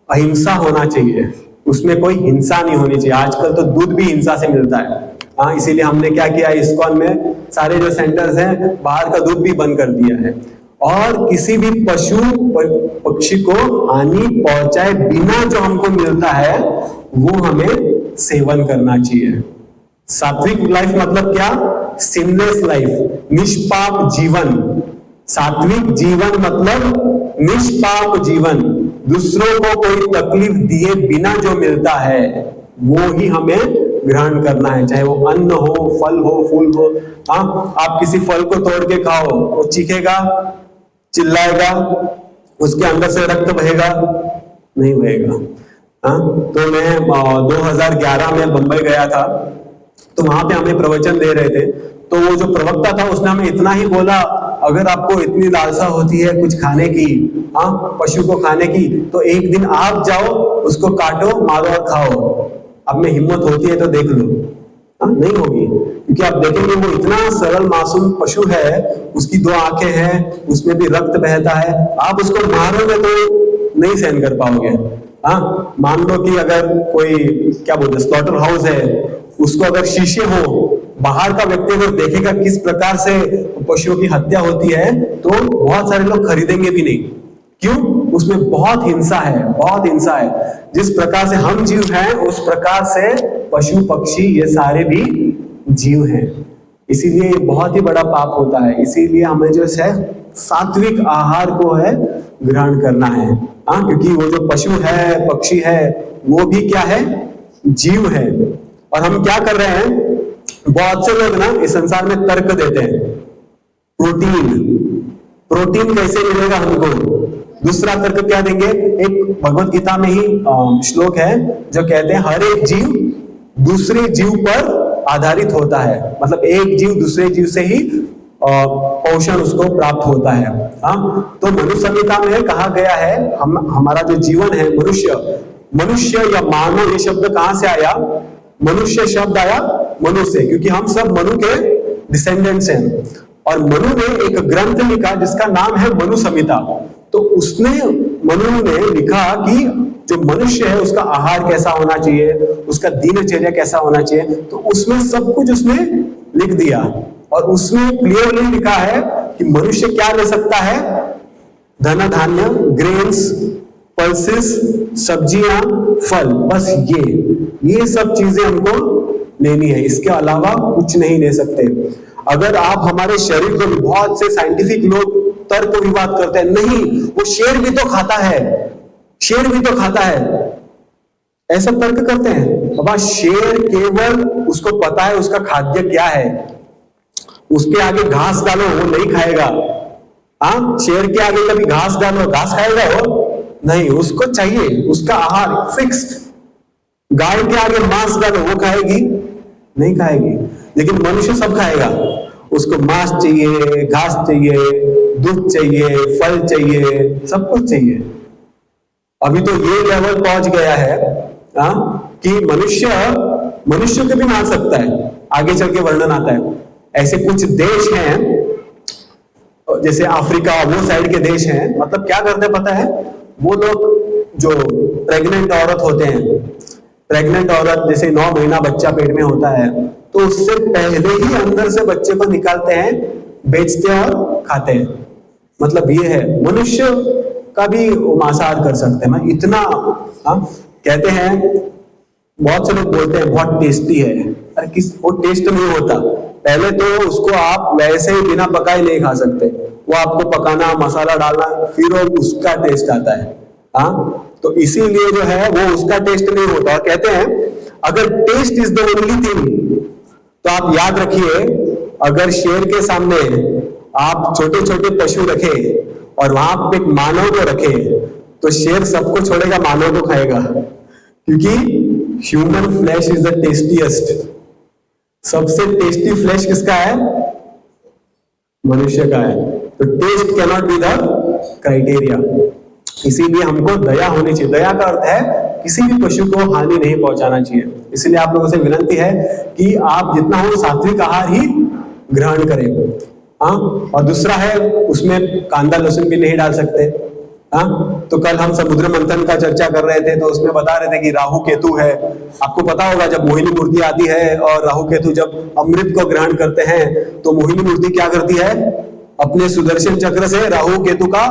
अहिंसा होना चाहिए, उसमें कोई हिंसा नहीं होनी चाहिए। आजकल तो दूध भी हिंसा से मिलता है। हाँ, इसीलिए हमने क्या किया, इस्कॉन में सारे जो सेंटर्स हैं बाहर का दूध भी बंद कर दिया है। और किसी भी पशु पक्षी को हानि पहुंचाए बिना जो हमको मिलता है वो हमें सेवन करना चाहिए। सात्विक लाइफ मतलब क्या? सिनलेस लाइफ, निष्पाप जीवन। सात्विक जीवन मतलब निष्पाप जीवन। दूसरों को कोई तकलीफ दिए बिना जो मिलता है वो ही हमें ग्रहण करना है, चाहे वो अन्न हो, फल हो, फूल हो। हाँ, आप किसी फल को तोड़ के खाओ, वो चीखेगा, चिल्लाएगा, उसके अंदर से रक्त बहेगा? नहीं बहेगा। हाँ, तो मैं 2011 में बंबई गया था, तो वहां पे हमें प्रवचन दे रहे थे। तो वो जो प्रवक्ता था उसने हमें इतना ही बोला, अगर आपको इतनी लालसा होती है कुछ खाने की, हाँ, पशु को खाने की, तो एक दिन आप जाओ, उसको काटो, मारो और खाओ। अब में हिम्मत होती है तो देख लो। हाँ, नहीं होगी, क्योंकि आप देखेंगे वो इतना सरल मासूम पशु है, उसकी 2 आंखें हैं, उसमें भी रक्त बहता है, आप उसको मारोगे तो नहीं सहन कर पाओगे। हाँ, मान लो कि अगर कोई क्या बोलते स्लॉटर हाउस है, उसको अगर शीशे हो, बाहर का व्यक्ति अगर देखेगा किस प्रकार से पशुओं की हत्या होती है, तो बहुत सारे लोग खरीदेंगे भी नहीं। क्यों? उसमें बहुत हिंसा है, बहुत हिंसा है। जिस प्रकार से हम जीव हैं उस प्रकार से पशु पक्षी ये सारे भी जीव हैं। इसीलिए बहुत ही बड़ा पाप होता है। इसीलिए हमें जो है सात्विक आहार को है ग्रहण करना है। हाँ, क्योंकि वो जो पशु है, पक्षी है, वो भी क्या है? जीव है। और हम क्या कर रहे हैं, बहुत से लोग ना इस संसार में तर्क देते हैं, प्रोटीन कैसे मिलेगा हमको। दूसरा तर्क क्या देंगे, एक भगवत गीता में ही श्लोक है जो कहते हैं हर एक जीव दूसरे जीव पर आधारित होता है। मतलब एक जीव दूसरे जीव से ही पोषण उसको प्राप्त होता है। हाँ, तो मनु संहिता में कहा गया है हमारा जो जीवन है मनुष्य या मानव, ये शब्द कहां से आया? मनुष्य शब्द आया मनु से, क्योंकि हम सब मनु के डिसेंडेंट्स हैं। और मनु ने एक ग्रंथ लिखा जिसका नाम है मनु संहिता। तो उसने मनु ने लिखा कि जो मनुष्य है उसका आहार कैसा होना चाहिए, उसका दिनचर्या कैसा होना चाहिए, तो उसमें सब कुछ उसने लिख दिया। और उसमें क्लियरली लिखा है कि मनुष्य क्या ले सकता है? धन धान्य, ग्रेन्स, पल्सेस, सब्जियां, फल, बस ये सब चीजें हमको लेनी है, इसके अलावा कुछ नहीं ले सकते। अगर आप हमारे शरीर को, बहुत से साइंटिफिक लोग तर्क विवाद करते हैं, नहीं वो शेर भी तो खाता है, ऐसा तर्क करते हैं। बाबा शेर केवल उसको पता है उसका खाद्य क्या है, उसके आगे घास डालो वो नहीं खाएगा। हाँ, शेर के आगे कभी घास डालो, घास खाएगा वो नहीं, उसको चाहिए उसका आहार फिक्स्ड। गाय के आगे मांस डालो वो खाएगी नहीं खाएगी, लेकिन मनुष्य सब खाएगा। उसको मांस चाहिए, घास चाहिए, दूध चाहिए, फल चाहिए, सब कुछ चाहिए। अभी तो ये लेवल पहुंच गया है कि मनुष्य को भी मार सकता है, आगे चल के वर्णन आता है। ऐसे कुछ देश हैं जैसे अफ्रीका, वो साइड के देश हैं, मतलब क्या करते हैं पता है? वो लोग जो प्रेग्नेंट औरत होते हैं, प्रेग्नेंट औरत जैसे 9 महीना बच्चा पेट में होता है, तो उससे पहले ही अंदर से बच्चे को निकालते हैं, बेचते हैं और खाते हैं। मतलब ये है, मनुष्य का भी मांसाहार कर सकते हैं। इतना कहते हैं, बहुत से लोग बोलते हैं बहुत टेस्टी है, अरे वो टेस्ट नहीं होता। पहले तो उसको आप वैसे ही बिना पकाए नहीं खा सकते, वो आपको पकाना, मसाला डालना, फिर वो उसका टेस्ट आता है। तो इसीलिए जो है वो उसका टेस्ट नहीं होता। और कहते हैं अगर taste is the only thing, तो आप याद रखिए, अगर शेर के सामने आप छोटे छोटे पशु रखे और वहां पे एक मानव को रखे, तो शेर सबको छोड़ेगा, मानव को खाएगा, क्योंकि human flesh is the tastiest. सबसे टेस्टी फ्लैश किसका है? मनुष्य का है। तो taste can not be the criteria. इसीलिए हमको दया होनी चाहिए। दया का अर्थ है किसी भी पशु को हानि नहीं पहुंचाना चाहिए। इसलिए आप लोगों से विनती है कि आप जितना हो सात्विक आहार ही ग्रहण करें। और दूसरा है, उसमें कांदा लहसुन भी नहीं डाल सकते। तो कल हम समुद्र मंथन का चर्चा कर रहे थे, तो उसमें बता रहे थे कि राहु केतु है। आपको पता होगा जब मोहिनी मूर्ति आती है और राहु केतु जब अमृत को ग्रहण करते हैं, तो मोहिनी मूर्ति क्या करती है? अपने सुदर्शन चक्र से राहु केतु का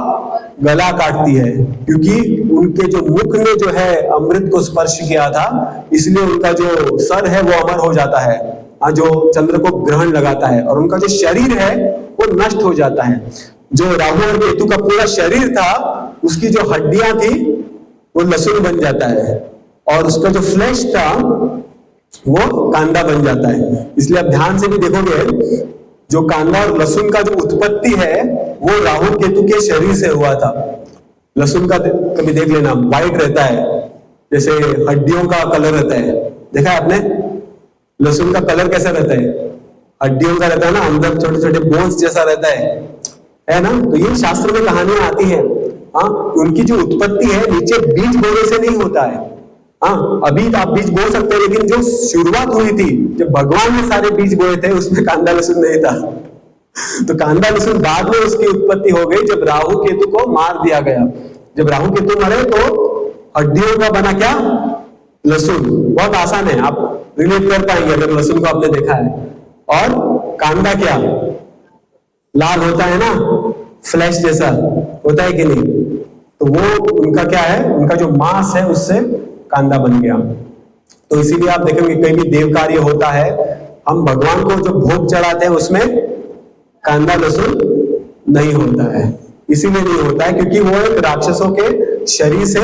गला काटती है, क्योंकि उनके जो मुख ने जो है अमृत को स्पर्श किया था, इसलिए उनका जो सर है वो अमर हो जाता है, जो चंद्र को ग्रहण लगाता है, और उनका जो शरीर है वो नष्ट हो जाता है। जो राहु और केतु का पूरा शरीर था, उसकी जो हड्डियां थी वो लहसुन बन जाता है, और उसका जो फ्लैश था वो कांदा बन जाता है। इसलिए आप ध्यान से भी देखोगे, जो कांदा और लहसुन का जो उत्पत्ति है वो राहु केतु के शरीर से हुआ था। लहसुन का कभी देख लेना, व्हाइट रहता है, जैसे हड्डियों का कलर रहता है, देखा है आपने? लहसुन का कलर कैसा रहता है? हड्डियों का रहता है ना, अंदर छोटे छोटे बोन्स जैसा रहता है ना? तो ये शास्त्र में कहानियां आती है। उनकी जो उत्पत्ति है नीचे बीज बोने से नहीं होता है। अभी आप बीज बो सकते हैं, लेकिन जो शुरुआत हुई थी, जब भगवान ने सारे बीज बोए थे, उसमें कांदा लहसुन नहीं था। तो कांदा लहसुन बाद में उसकी उत्पत्ति हो गई, जब राहु केतु को मार दिया गया। जब राहु केतु मरे तो हड्डियों का बना क्या? लहसुन। बहुत आसान है, आप रिलेट कर पाएंगे अगर लहसुन को आपने देखा है। और कांदा क्या? लाल होता है ना, फ्लैश जैसा होता है कि नहीं? तो वो उनका क्या है? उनका जो मांस है उससे कांदा बन गया। तो इसीलिए आप देखेंगे कहीं भी देव कार्य होता है, हम भगवान को जो भोग चढ़ाते हैं उसमें कांदा लहसुन नहीं होता है। इसीलिए नहीं होता है क्योंकि वो एक राक्षसों के शरीर से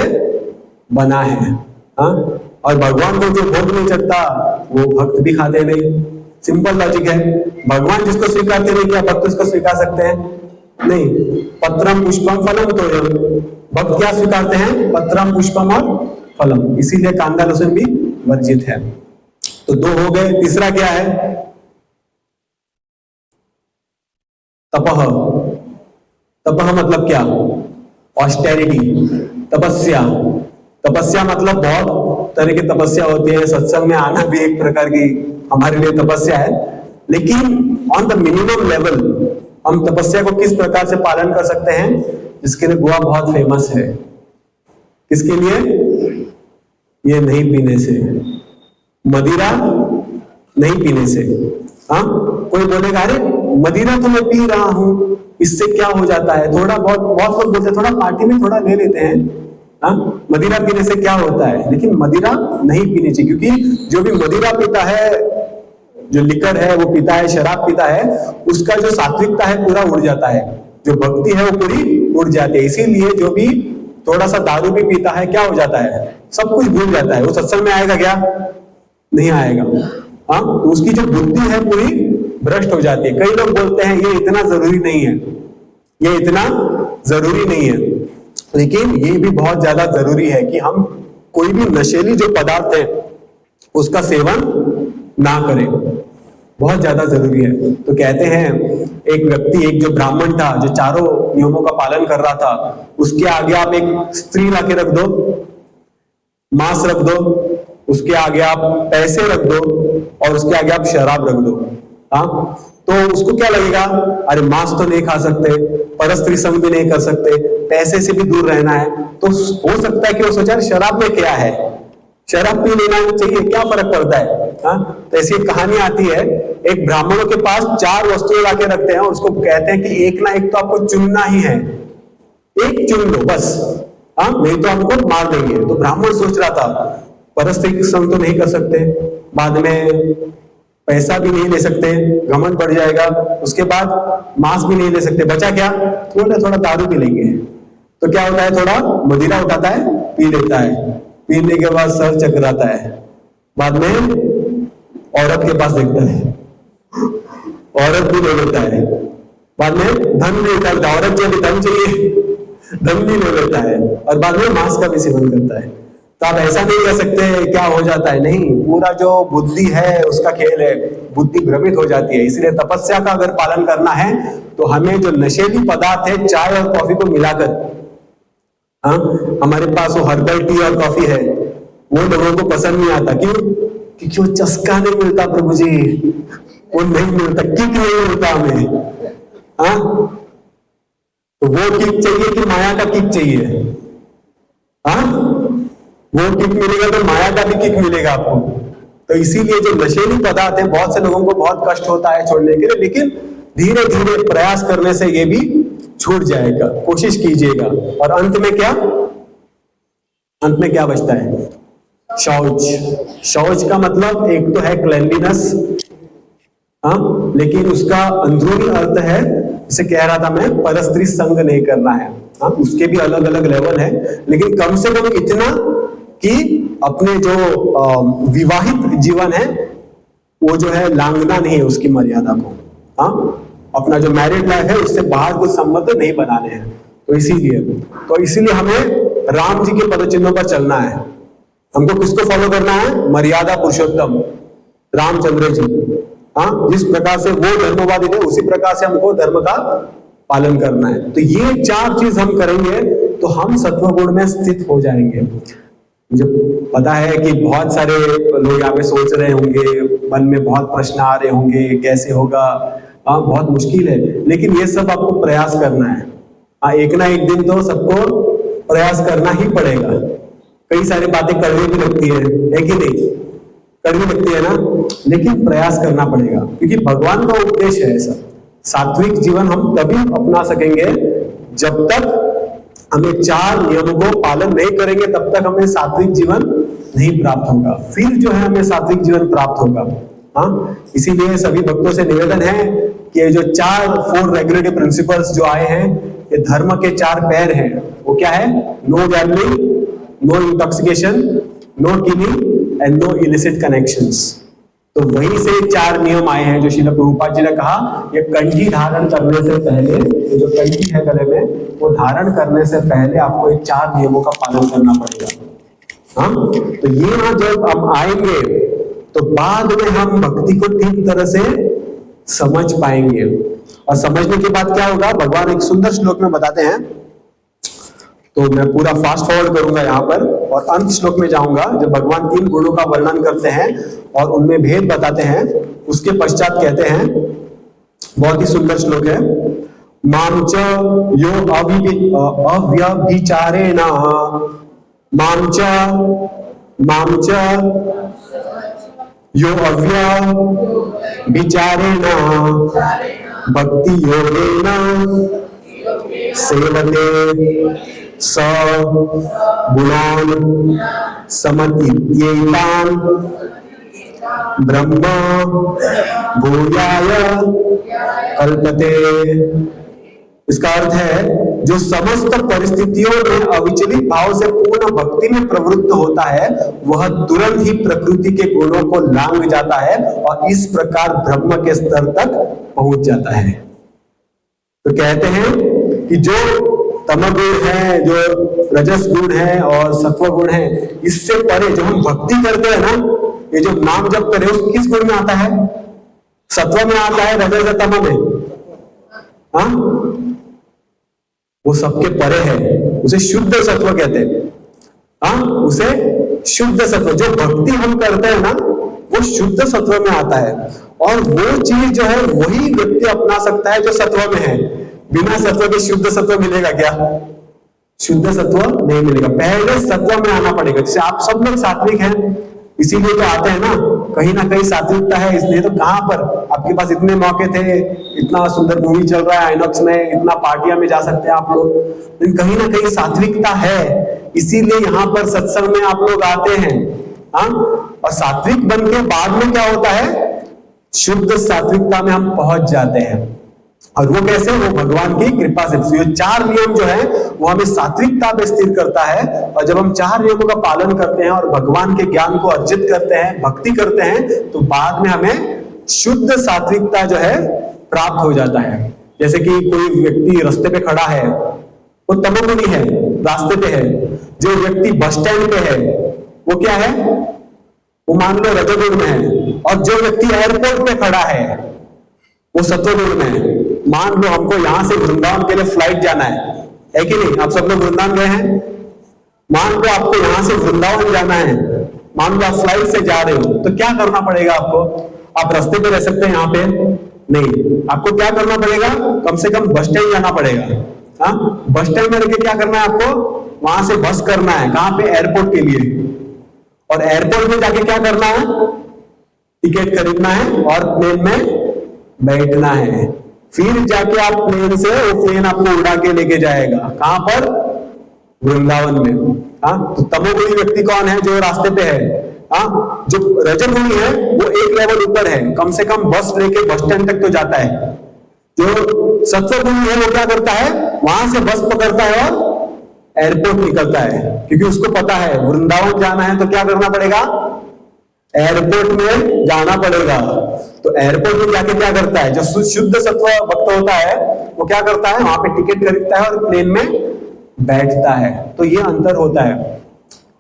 बना है। और भगवान को जो भोग नहीं चढ़ता वो भक्त भी खाते नहीं। सिंपल लॉजिक है। भगवान जिसको स्वीकारते नहीं, क्या भक्त उसको स्वीकार सकते हैं? नहीं। पत्रम पुष्पम फलम तोयम, भक्त क्या स्वीकारते हैं? पत्रम पुष्पम और फलम। इसीलिए कांदा लहसुन भी वर्जित है। तो 2 हो गए। तीसरा क्या है? तपह। तपह मतलब क्या? ऑस्टेरिटी, तपस्या। तपस्या मतलब बहुत तरह की तपस्या होती है, सत्संग में आना भी एक प्रकार की हमारे लिए तपस्या है। लेकिन ऑन द मिनिमम लेवल हम तपस्या को किस प्रकार से पालन कर सकते हैं, जिसके लिए गोवा बहुत फेमस है। किसके लिए? ये नहीं पीने से, मदिरा नहीं पीने से। हाँ, कोई बोलेगा अरे मदिरा तो मैं पी रहा हूं, इससे क्या हो जाता है? थोड़ा बहुत, बहुत लोग बोलते हैं थोड़ा पार्टी में थोड़ा ले लेते हैं, हाँ, मदिरा पीने से क्या होता है? लेकिन मदिरा नहीं पीनी चाहिए, क्योंकि जो भी मदिरा पीता है, जो लिकर है वो पीता है, शराब पीता है, उसका जो सात्विकता है पूरा उड़ जाता है, जो भक्ति है वो पूरी उड़ जाती है। इसीलिए जो भी थोड़ा सा दारू भी पीता है, क्या हो जाता है? सब कुछ भूल जाता है। वो सत्संग में आएगा क्या? नहीं आएगा। हाँ, तो उसकी जो बुद्धि है पूरी भ्रष्ट हो जाती है। कई लोग बोलते हैं ये इतना जरूरी नहीं है, ये इतना जरूरी नहीं है, लेकिन ये भी बहुत ज्यादा जरूरी है कि हम कोई भी नशीली जो पदार्थ है उसका सेवन ना करें, बहुत ज्यादा जरूरी है। तो कहते हैं एक व्यक्ति, एक जो ब्राह्मण था, जो चारों नियमों का पालन कर रहा था, उसके आगे आप एक स्त्री लाके रख दो, मांस रख दो, उसके आगे आप पैसे रख दो, और उसके आगे आप शराब रख दो। हाँ, तो उसको क्या लगेगा? अरे मांस तो नहीं खा सकते, परस्त्री संग भी नहीं कर सकते, पैसे से भी दूर रहना है, तो हो सकता है कि वो सोचा शराब में क्या है, शराब पी लेना चाहिए, क्या फर्क पड़ता है। हाँ, तो ऐसी कहानी आती है, एक ब्राह्मणों के पास 4 वस्तुएं लाके रखते हैं, और उसको कहते हैं कि एक ना एक तो आपको चुनना ही है, एक चुन लो बस, हाँ, नहीं तो हमको मार देंगे। तो ब्राह्मण सोच रहा था परस्त्री संग तो नहीं कर सकते, बाद में पैसा भी नहीं ले सकते, घमंड बढ़ जाएगा, उसके बाद मांस भी नहीं ले सकते, बचा क्या? थोड़ा थोड़ा दारू पी लेंगे। तो क्या होता है? थोड़ा मदिरा उठाता है, पी लेता है, पीने के बाद सर चकराता है, बाद में औरत के पास देखता है, औरत भी ले लेता है, बाद में धन भी निकालता है, औरत जो भी धन चाहिए धन भी ले लेता है, और बाद में मांस का भी सेवन करता है। तो आप ऐसा नहीं कह सकते क्या हो जाता है, नहीं, पूरा जो बुद्धि है उसका खेल है, बुद्धि भ्रमित हो जाती है। इसलिए तपस्या का अगर पालन करना है तो हमें जो नशीली पदार्थ है, चाय और कॉफी को मिलाकर, हाँ, हमारे पास वो हर्बल टी और कॉफी है, वो लोगों को पसंद नहीं आता। क्यों? क्योंकि वो चस्का नहीं मिलता प्रभु जी, वो नहीं मिलता, किक नहीं मिलता हमें। हाँ, तो वो किक चाहिए कि माया का किक चाहिए? हाँ, वो किक मिलेगा तो माया का भी किक मिलेगा आपको। तो इसीलिए जो नशीली पदार्थ है, बहुत से लोगों को बहुत कष्ट होता है छोड़ने के लिए, लेकिन धीरे धीरे प्रयास करने से ये भी छूट जाएगा, कोशिश कीजिएगा। और अंत में क्या? अंत में क्या बचता है? शौच। शौच का मतलब एक तो है क्लेanलीनेस, हाँ, लेकिन उसका अंदरूनी अर्थ है, जिसे कह रहा था मैं, परस्त्री संग नहीं करना है। हाँ, उसके भी अलग अलग लेवल है, लेकिन कम से कम इतना कि अपने जो विवाहित जीवन है वो जो है लांघना नहीं है उसकी मर्यादा को। हाँ, अपना जो मैरिड लाइफ है उससे बाहर कुछ संबंध नहीं बनाने हैं। तो इसीलिए हमें राम जी के पदचिन्हों पर चलना है। हमको किसको फॉलो करना है? मर्यादा पुरुषोत्तम रामचंद्र जी। हाँ, जिस प्रकार से वो धर्मवादी थे उसी प्रकार से हमको धर्म का पालन करना है। तो ये 4 चीज हम करेंगे तो हम सत्वगुण में स्थित हो जाएंगे। मुझे पता है कि बहुत सारे लोग यहाँ पे सोच रहे होंगे, मन में बहुत प्रश्न आ रहे होंगे, कैसे होगा, बहुत मुश्किल है, लेकिन ये सब आपको प्रयास करना है। हाँ, एक ना एक दिन तो सबको प्रयास करना ही पड़ेगा। कई सारी बातें कड़वी भी लगती है कि नहीं? कड़वी लगती है ना, लेकिन प्रयास करना पड़ेगा, क्योंकि भगवान का उपदेश है ऐसा। सात्विक जीवन हम तभी अपना सकेंगे जब तक हमें 4 नियमों को पालन नहीं करेंगे, तब तक हमें सात्विक जीवन नहीं प्राप्त होगा। फिर जो है हमें सात्विक जीवन प्राप्त होगा। हाँ, इसीलिए सभी भक्तों से निवेदन है कि ये जो 4 रेगुलेटरी प्रिंसिपल्स जो आए हैं, ये धर्म के 4 पैर हैं। वो क्या है? No gambling, no intoxication, no killing and no illicit connections. तो वहीं से 4 नियम आए हैं जो श्रील प्रभुपाद जी ने कहा, ये कंठी धारण करने से पहले, ये जो कंठी है गले में, वो धारण करने से पहले आपको ये 4 नियमों का पालन करना पड़ेगा। हाँ, तो ये ना जब हम आएंगे तो बाद में हम भक्ति को ठीक तरह से समझ पाएंगे। और समझने के बाद क्या होगा, भगवान एक सुंदर श्लोक में बताते हैं। तो मैं पूरा फास्ट फॉरवर्ड करूंगा यहाँ पर और अंत श्लोक में जाऊंगा, जब भगवान 3 गुणों का वर्णन करते हैं और उनमें भेद बताते हैं, उसके पश्चात कहते हैं, बहुत ही सुंदर श्लोक है, मांच यो अव्यभिचारेण मांच यो अव्यभिचारेण भक्ति योगेन सेवते स गुणान् समतीत्येतान् ब्रह्म भूयाय कल्पते। इसका अर्थ है, जो समस्त परिस्थितियों में अविचलित भाव से पूर्ण भक्ति में प्रवृत्त होता है, वह तुरंत ही प्रकृति के गुणों को लांघ जाता है और इस प्रकार ब्रह्म के स्तर तक पहुंच जाता है। तो कहते हैं कि जो तमगुण है, जो रजस गुण है और सत्व गुण है, इससे परे जो हम भक्ति करते हैं ना, ये जो नाम जप करे, उस किस गुण में आता है? सत्व में आता है, रजस या तम में? हाँ, वो सबके परे है, उसे शुद्ध सत्व कहते हैं। हाँ, उसे शुद्ध सत्व, जो भक्ति हम करते हैं ना, वो शुद्ध सत्व में आता है। और वो चीज जो है वही व्यक्ति अपना सकता है जो सत्व में है। बिना सत्व के शुद्ध सत्व मिलेगा क्या? शुद्ध सत्व नहीं मिलेगा, पहले सत्व में आना पड़ेगा। जैसे आप सब लोग सात्विक हैं, इसीलिए तो आते हैं ना कहीं सात्विकता है, इसलिए तो कहां पर आपके पास इतने मौके थे, इतना सुंदर मूवी चल रहा है आइनॉक्स में, इतना पार्टियां में जा सकते हैं आप लोग, लेकिन कहीं ना कहीं सात्विकता है, इसीलिए यहाँ पर सत्संग में आप लोग आते हैं। हाँ, और सात्विक बन के बाद में क्या होता है, शुद्ध सात्विकता में हम पहुंच जाते हैं। और वो कैसे? वो भगवान की कृपा से। ये 4 नियम जो है वो हमें सात्विकता पे स्थिर करता है। और जब हम 4 नियमों का पालन करते हैं और भगवान के ज्ञान को अर्जित करते हैं, भक्ति करते हैं, तो बाद में हमें शुद्ध सात्विकता जो है प्राप्त हो जाता है। जैसे कि कोई व्यक्ति रास्ते पे खड़ा है, वो तमोगुणी है, रास्ते पे है। जो व्यक्ति बस स्टैंड पे है, वो क्या है? वो मान लो रजोगुण में है। और जो व्यक्ति एयरपोर्ट पे खड़ा है, वो सत्वगुण में है। मान लो हमको यहां से वृंदावन के लिए फ्लाइट जाना है कि नहीं? आप सब लोग वृंदावन गए हैं? मान लो आपको यहां से वृंदावन जाना है, मान लो आप फ्लाइट से जा रहे हो, तो क्या करना पड़ेगा आपको? आप रास्ते पे रह सकते हैं यहाँ पे? नहीं, आपको क्या करना पड़ेगा? कम से कम बस स्टैंड जाना पड़ेगा। हाँ, बस स्टैंड में रह के क्या करना है आपको? वहां से बस करना है, कहां पे? एयरपोर्ट के लिए। और एयरपोर्ट में जाके क्या करना है? टिकट खरीदना है और प्लेन में बैठना है। फिर जाके आप प्लेन से, वो प्लेन आपको उड़ा के लेके जाएगा कहां पर? वृंदावन में। हाँ, तो तमोगुणी व्यक्ति कौन है? जो रास्ते पे है। हाँ, जो रजोगुणी है वो एक लेवल ऊपर है, कम से कम बस लेके बस स्टैंड तक तो जाता है। जो सत्वगुणी है वो क्या करता है? वहां से बस पकड़ता है और एयरपोर्ट निकलता है, क्योंकि उसको पता है वृंदावन जाना है तो क्या करना पड़ेगा? एयरपोर्ट में जाना पड़ेगा। तो एयरपोर्ट में जाके क्या करता है? जो शुद्ध सत्व भक्त होता है वो क्या करता है? वहां पे टिकट खरीदता है और प्लेन में बैठता है। तो ये अंतर होता है।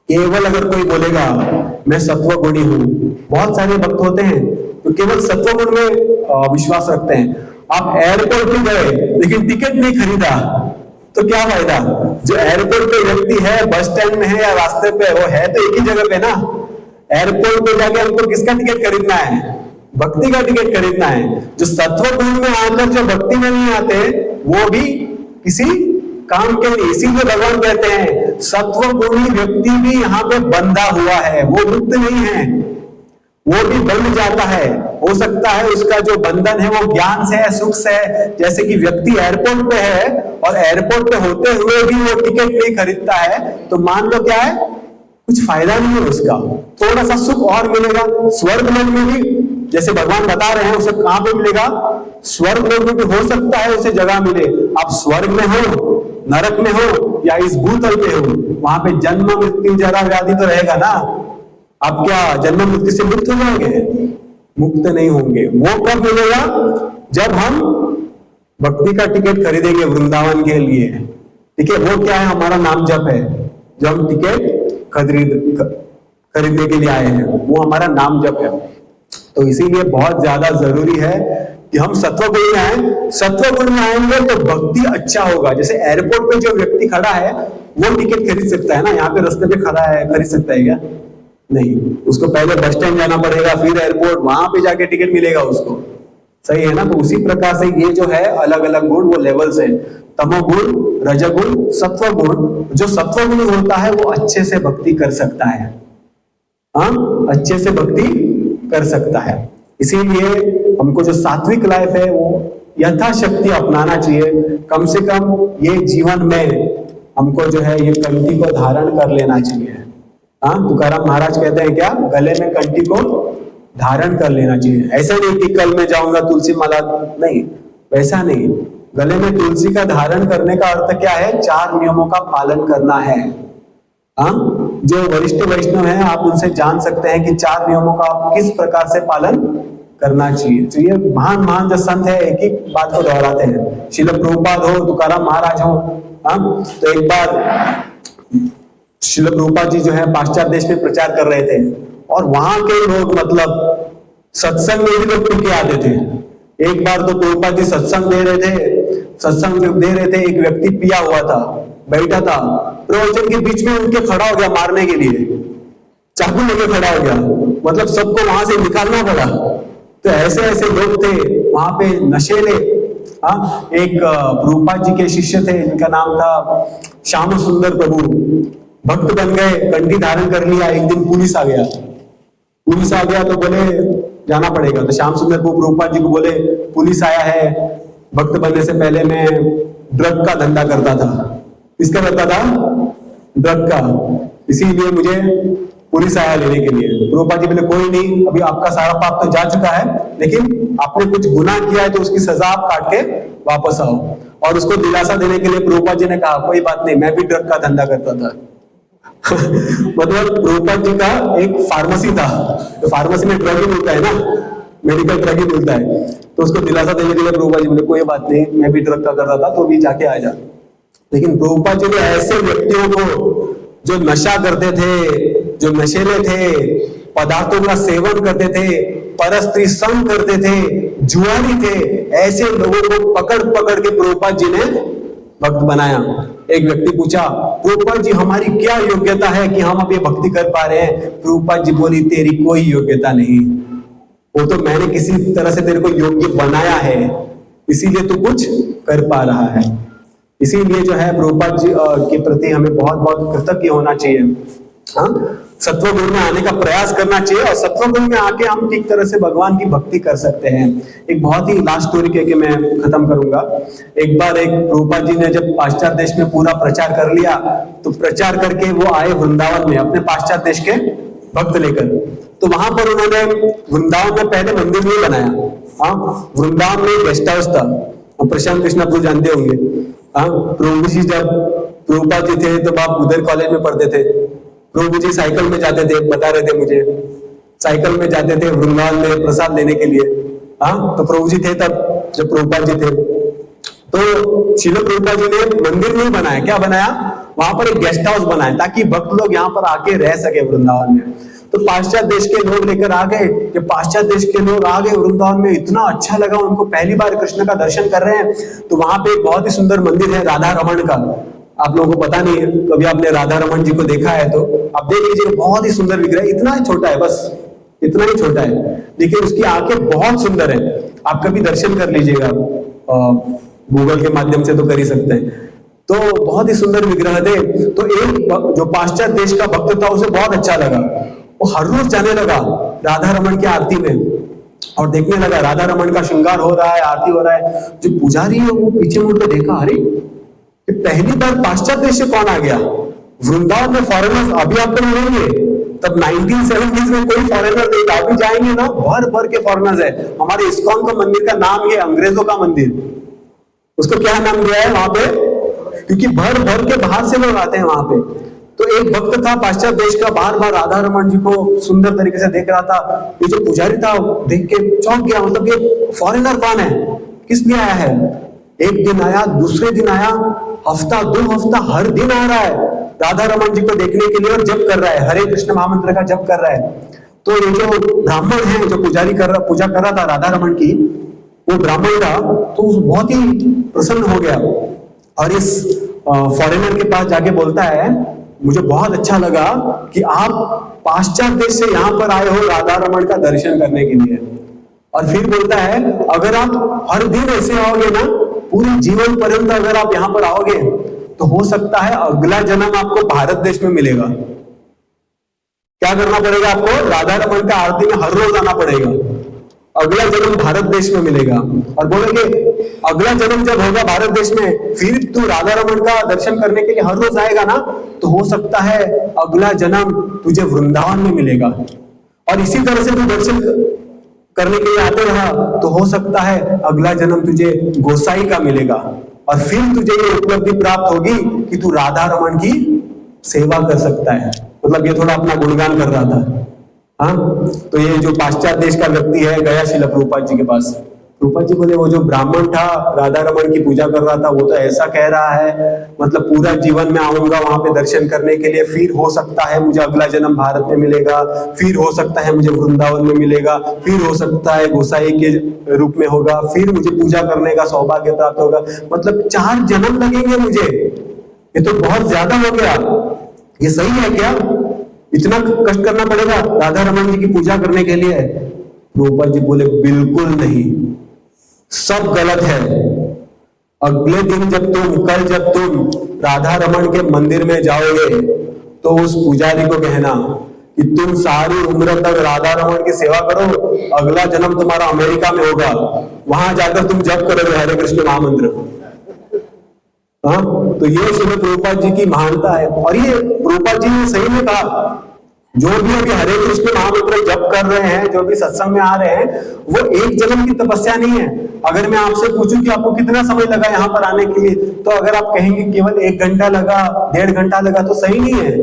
केवल अगर कोई बोलेगा मैं सत्व गुणी हूं, बहुत सारे भक्त होते हैं तो केवल सत्व गुण में विश्वास रखते हैं। आप एयरपोर्ट पे गए लेकिन टिकट नहीं खरीदा तो क्या फायदा? जो एयरपोर्ट पे व्यक्ति है, बस स्टैंड में है या रास्ते पे, वो है तो एक ही जगह पे ना। एयरपोर्ट पे जाके हमको किसका टिकट खरीदना है? भक्ति का टिकट खरीदना है। जो सत्व गुण में आकर जो भक्ति में नहीं आते, वो भी किसी काम के लिए। इसीलिए भगवान कहते हैं सत्व गुणी व्यक्ति भी यहाँ पे बंधा हुआ है, वो मुक्त नहीं है, वो भी बंध जाता है। हो सकता है उसका जो बंधन है वो ज्ञान से है, सुख से है। जैसे कि व्यक्ति एयरपोर्ट पे है और एयरपोर्ट पे होते हुए भी वो टिकट नहीं खरीदता है, तो मान लो क्या है, कुछ फायदा नहीं है उसका। थोड़ा सा सुख और मिलेगा। स्वर्ग लोक में भी जैसे भगवान बता रहे हैं, उसे कहां पे मिलेगा? स्वर्ग लोक में भी हो सकता है उसे जगह मिले। आप स्वर्ग में हो, नरक में हो या इस भूतल पे हो, वहां पे जन्म मृत्यु जरा व्याधि तो रहेगा ना। आप क्या जन्म मृत्यु से मुक्त हो जाओगे? मुक्त नहीं होंगे। वो कब मिलेगा? जब हम भक्ति का टिकट खरीदेंगे वृंदावन के लिए। ठीक है, वो क्या है? हमारा नाम जप है। जो हम टिकट खरीदने के लिए आए हैं वो हमारा नाम जप है। तो इसीलिए बहुत ज्यादा जरूरी है कि हम सत्व गुण में आए, सत्व गुण में आएंगे तो भक्ति अच्छा होगा। जैसे एयरपोर्ट पे जो व्यक्ति खड़ा है वो टिकट खरीद सकता है ना, यहाँ पे रास्ते पे खड़ा है, खरीद सकता है क्या? नहीं, उसको पहले बस स्टैंड जाना पड़ेगा, फिर एयरपोर्ट, वहां पे जाके टिकट मिलेगा उसको। सही है ना? तो उसी प्रकार से ये जो है अलग अलग गुण, वो लेवल्स है, तमोगुण, रजोगुण, सत्व गुण। जो सत्व गुण होता है वो अच्छे से भक्ति कर सकता है, हाँ, अच्छे से भक्ति कर सकता है। इसीलिए हमको जो सात्विक लाइफ है वो यथाशक्ति अपनाना चाहिए। कम से कम ये जीवन में हमको जो है ये कंठी को धारण कर लेना चाहिए। हाँ, तुकाराम महाराज कहते हैं क्या, गले में कंठी को धारण कर लेना चाहिए। ऐसा नहीं कि कल मैं जाऊंगा तुलसी माला, नहीं, वैसा नहीं। गले में तुलसी का धारण करने का अर्थ क्या है? 4 नियमों का पालन करना है। हाँ, जो वरिष्ठ वैष्णव हैं आप उनसे जान सकते हैं कि 4 नियमों का किस प्रकार से पालन करना चाहिए। तो ये महान महान जो संत है एक ही बात को दोहराते हैं, श्रील प्रभुपाद हो, तुकाराम महाराज हो। हाँ, तो एक बार श्रील प्रभुपाद जी जो है पाश्चात्य देश में प्रचार कर रहे थे और वहां के लोग मतलब सत्संग में भी लोग टूट के आते थे। एक बार तो प्रभुपाद जी सत्संग दे रहे थे, एक व्यक्ति पिया हुआ था, बैठा था, प्रवचन के बीच में उनके खड़ा हो गया मारने के लिए, चाकू लेके खड़ा हो गया, मतलब सबको वहां से निकालना पड़ा। तो ऐसे ऐसे लोग थे वहां पे, नशेले। हाँ, एक प्रभुपाद जी के शिष्य थे, इनका नाम था श्याम सुंदर प्रभु, भक्त बन गए, कंठी धारण कर लिया। एक दिन पुलिस आ गया तो बोले जाना पड़ेगा। तो श्याम सुंदर प्रभु प्रभुपाद जी को बोले, पुलिस आया है, भक्त बनने से पहले मैं ड्रग का धंधा करता था। किसका करता था? ड्रग का, इसीलिए मुझे पुलिस आया लेने के लिए। प्रभुपाद जी बोले कोई नहीं, अभी आपका सारा पाप तो जा चुका है, लेकिन आपने कुछ गुनाह किया है तो उसकी सजा आप काट के वापस आओ। और उसको दिलासा देने के लिए प्रभुपाद जी ने कहा कोई बात नहीं, मैं भी ड्रग का धंधा करता था। मतलब प्रभुपाद जी का एक फार्मेसी था, तो फार्मेसी में ड्रग ही मिलता है ना, मेडिकल ड्रग ही मिलता है। तो उसको दिलासा देने के लिए प्रभुपाद जी बोले कोई बात नहीं, मैं भी ड्रग का करता था, तो भी जाके आ जा। लेकिन प्रभुपाद जी ने ऐसे व्यक्तियों को जो नशा करते थे, जो नशेले थे, पदार्थों का सेवन करते थे, परस्त्री संग करते थे, जुआरी थे, ऐसे लोगों को पकड़ पकड़ के प्रभुपाद जी ने भक्त बनाया। एक व्यक्ति पूछा प्रभुपाद जी हमारी क्या योग्यता है कि हम अब ये भक्ति कर पा रहे हैं? प्रभुपाद जी बोली तेरी कोई योग्यता नहीं, वो तो मैंने किसी तरह से तेरे को योग्य बनाया है, इसीलिए तू कुछ कर पा रहा है। इसीलिए जो है प्रभुपाद जी के प्रति हमें बहुत बहुत कृतज्ञ होना चाहिए। हाँ, सत्व गुण में आने का प्रयास करना चाहिए और सत्व गुण में आके हम ठीक तरह से भगवान की भक्ति कर सकते हैं। एक बहुत ही लास्ट स्टोरी कह के मैं खत्म करूंगा। एक बार एक प्रभुपाद जी ने जब पाश्चात्य देश में पूरा प्रचार कर लिया, तो प्रचार करके वो आए वृंदावन में अपने पाश्चात्य देश के भक्त लेकर। तो वहां पर उन्होंने वृंदावन में पहले मंदिर नहीं बनाया। हाँ, वृंदावन में गेस्ट हाउस था, प्रशांत कृष्ण प्रभु जानते होंगे। हाँ, प्रभु जी जब प्रभुपाद जी थे तो आप उधर कॉलेज में पढ़ते थे। प्रभु जी साइकिल में जाते थे, बता रहे थे मुझे, साइकिल में जाते थे वृंदावन में प्रसाद लेने के लिए। हाँ, तो प्रभु जी थे तब जब प्रभुपाद जी थे। तो श्रील प्रभुपाद जी ने मंदिर नहीं बनाया, क्या बनाया? वहां पर एक गेस्ट हाउस बनाया ताकि भक्त लोग यहाँ पर आके रह सके वृंदावन में। तो पाश्चात्य देश के लोग लेकर आ गए। जब पाश्चात्य देश के लोग आ गए वृंदावन में, इतना अच्छा लगा उनको, पहली बार कृष्ण का दर्शन कर रहे हैं। तो वहां पे एक बहुत ही सुंदर मंदिर है राधा रमण का। आप लोगों को पता नहीं है, कभी आपने राधा रमण जी को देखा है तो आप देख लीजिए, बहुत ही सुंदर विग्रह, इतना ही छोटा है, बस इतना ही छोटा है, लेकिन उसकी आंखें बहुत सुंदर है। आप कभी दर्शन कर लीजिएगा, गूगल के माध्यम से तो कर ही सकते हैं। तो बहुत ही सुंदर विग्रह थे। तो एक जो पाश्चात्य देश का भक्त था उसे बहुत अच्छा लगा, वो हर रोज जाने लगा राधा रमण की आरती में और देखने लगा राधा रमण का श्रृंगार हो रहा है, आरती हो रहा है। जो पुजारी है वो पीछे मुड़कर देखा, अरे पहली बार पाश्चात्य देश से कौन आ गया? वृंदावन में फॉरेनर्स अभी आप तो मिलेंगे, तब 1970s में कोई फॉरेनर नहीं था, अभी जाएंगे ना भर भर के फॉरेनर्स है। हमारे इस्कॉन का मंदिर का नाम है अंग्रेजों का मंदिर, उसको क्या नाम दिया है वहां पे? क्योंकि भर भर के बाहर से लोग आते हैं वहां पे। तो एक भक्त था पाश्चात्य देश का, बार बार राधा रमण जी को सुंदर तरीके से देख रहा था। ये जो पुजारी था देख के चौंक गया, मतलब ये फॉरेनर कौन है, किस लिए आया है? एक दिन आया, दूसरे दिन आया, हफ्ता 2 हफ्ता हर दिन आ रहा है राधा रमण जी को देखने के लिए और जप कर रहा है, हरे कृष्ण महामंत्र का जप कर रहा है। तो ये जो ब्राह्मण है जो पूजा कर रहा था राधा रमण की, वो ब्राह्मण था तो बहुत ही प्रसन्न हो गया और इस फॉरेनर के पास जाके बोलता है, मुझे बहुत अच्छा लगा कि आप पाश्चात्य देश से यहाँ पर आए हो राधा रमण का दर्शन करने के लिए। और फिर बोलता है, अगर आप हर दिन ऐसे आओगे ना, पूरे जीवन पर्यंत अगर आप यहाँ पर आओगे तो हो सकता है अगला जन्म आपको भारत देश में मिलेगा। क्या करना पड़ेगा आपको? राधा रमण का आरती में हर रोज आना पड़ेगा, अगला जन्म भारत देश में मिलेगा। और बोलेंगे अगला जन्म जब होगा भारत देश में, फिर तू राधा रमण का दर्शन करने के लिए हर रोज आएगा ना, तो हो सकता है अगला जन्म तुझे वृंदावन में मिलेगा। और इसी तरह से तू दर्शन करने के लिए आते रहा तो हो सकता है अगला जन्म तुझे गोसाई का मिलेगा और फिर तुझे ये उपलब्धि प्राप्त होगी कि तू राधा रमण की सेवा कर सकता है। मतलब ये थोड़ा अपना गुणगान कर रहा था। हाँ, तो ये जो पाश्चात्य देश का व्यक्ति है गया श्रील प्रभुपाद जी के पास। प्रभुपाद जी बोले, वो जो ब्राह्मण था राधा रमण की पूजा कर रहा था वो तो ऐसा कह रहा है, मतलब पूरा जीवन में आऊंगा वहां पे दर्शन करने के लिए, फिर हो सकता है मुझे अगला जन्म भारत में मिलेगा, फिर हो सकता है मुझे वृंदावन में मिलेगा, फिर हो सकता है गोसाई के रूप में होगा, फिर मुझे पूजा करने का सौभाग्य प्राप्त होगा। मतलब 4 जन्म लगेंगे मुझे, ये तो बहुत ज्यादा हो गया। ये सही है क्या? इतना कष्ट करना पड़ेगा राधा रमण जी की पूजा करने के लिए? प्रभुपाद जी बोले, बिल्कुल नहीं, सब गलत है। अगले दिन जब तुम राधा रमण के मंदिर में जाओगे तो उस पुजारी को कहना कि तुम सारी उम्र तक राधा रमण की सेवा करो, अगला जन्म तुम्हारा अमेरिका में होगा, वहां जाकर तुम जप करोगे हरे कृष्ण महामंत्र। हाँ, तो ये श्रील प्रभुपाद जी की महानता है। और ये प्रभुपाद जी ने सही में कहा, जो भी अभी हरे कृष्ण महामंत्र जप कर रहे हैं, जो भी सत्संग में आ रहे हैं, वो एक जन्म की तपस्या नहीं है। अगर मैं आपसे पूछूं कि आपको कितना समय लगा यहाँ पर आने के लिए, तो अगर आप कहेंगे केवल 1 घंटा लगा, 1.5 घंटा लगा, तो सही नहीं है।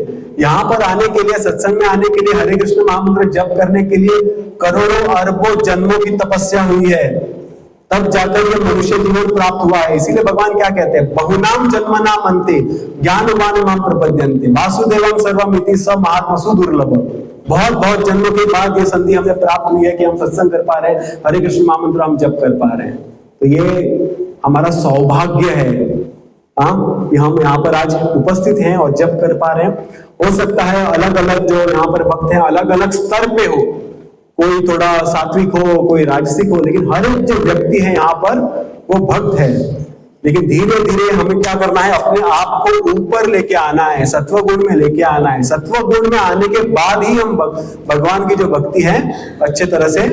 यहाँ पर आने के लिए, सत्संग में आने के लिए, हरे कृष्ण महामंत्र जप करने के लिए करोड़ों अरबों जन्मों की तपस्या हुई है, तब जाकर ये मनुष्य जीवन प्राप्त हुआ है। इसीलिए भगवान क्या कहते हैं, बहुनाम जन्मनाम अन्ते ज्ञानवान माम प्रपद्यन्ते वासुदेवं सर्वमिति स महात्मसु दुर्लभ। बहुत बहुत जन्मों के बाद ये संधि हमें प्राप्त हुई है कि हम सत्संग कर पा रहे हैं, हरे कृष्ण महामंत्र हम जप कर पा रहे हैं। तो ये हमारा सौभाग्य है, हाँ, कि हम यहाँ पर आज उपस्थित हैं और जप कर पा रहे हैं। हो सकता है अलग अलग जो यहाँ पर भक्त हैं अलग अलग स्तर पे हो, कोई थोड़ा सात्विक हो, कोई राजसिक हो, लेकिन हर एक जो व्यक्ति है यहाँ पर वो भक्त है। लेकिन धीरे धीरे हमें क्या करना है, अपने आप को ऊपर लेके आना है, सत्व गुण में लेके आना है। सत्व गुण में आने के बाद ही हम भगवान की जो भक्ति है अच्छे तरह से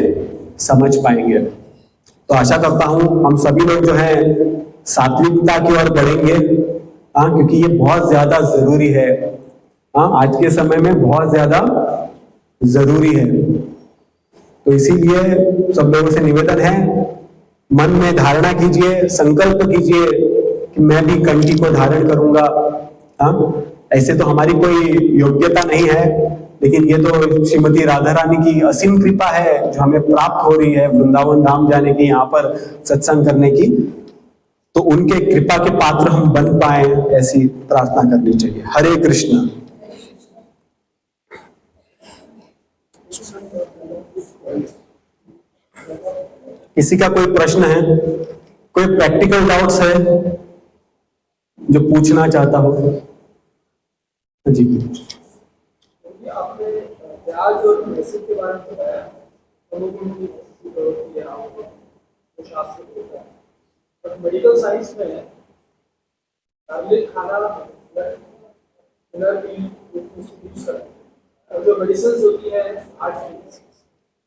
समझ पाएंगे। तो आशा करता हूं हम सभी लोग जो है सात्विकता की ओर बढ़ेंगे, हाँ, क्योंकि ये बहुत ज्यादा जरूरी है। हाँ, आज के समय में बहुत ज्यादा जरूरी है। तो इसीलिए सब लोगों से निवेदन है, मन में धारणा कीजिए, संकल्प कीजिए कि मैं भी कंठी को धारण करूंगा। हाँ, ऐसे तो हमारी कोई योग्यता नहीं है, लेकिन ये तो श्रीमती राधा रानी की असीम कृपा है जो हमें प्राप्त हो रही है वृंदावन धाम जाने की, यहाँ पर सत्संग करने की। तो उनके कृपा के पात्र हम बन पाए, ऐसी प्रार्थना करनी चाहिए। हरे कृष्ण। किसी का कोई प्रश्न है, कोई प्रैक्टिकल डाउट्स है जो पूछना चाहता हो? जी, आपने ब्याज और मैसेज के बारे में बताया, शास्त्र होता है, बट मेडिकल साइंस में खाना यूज करते हैं, और जो मेडिसिन होती है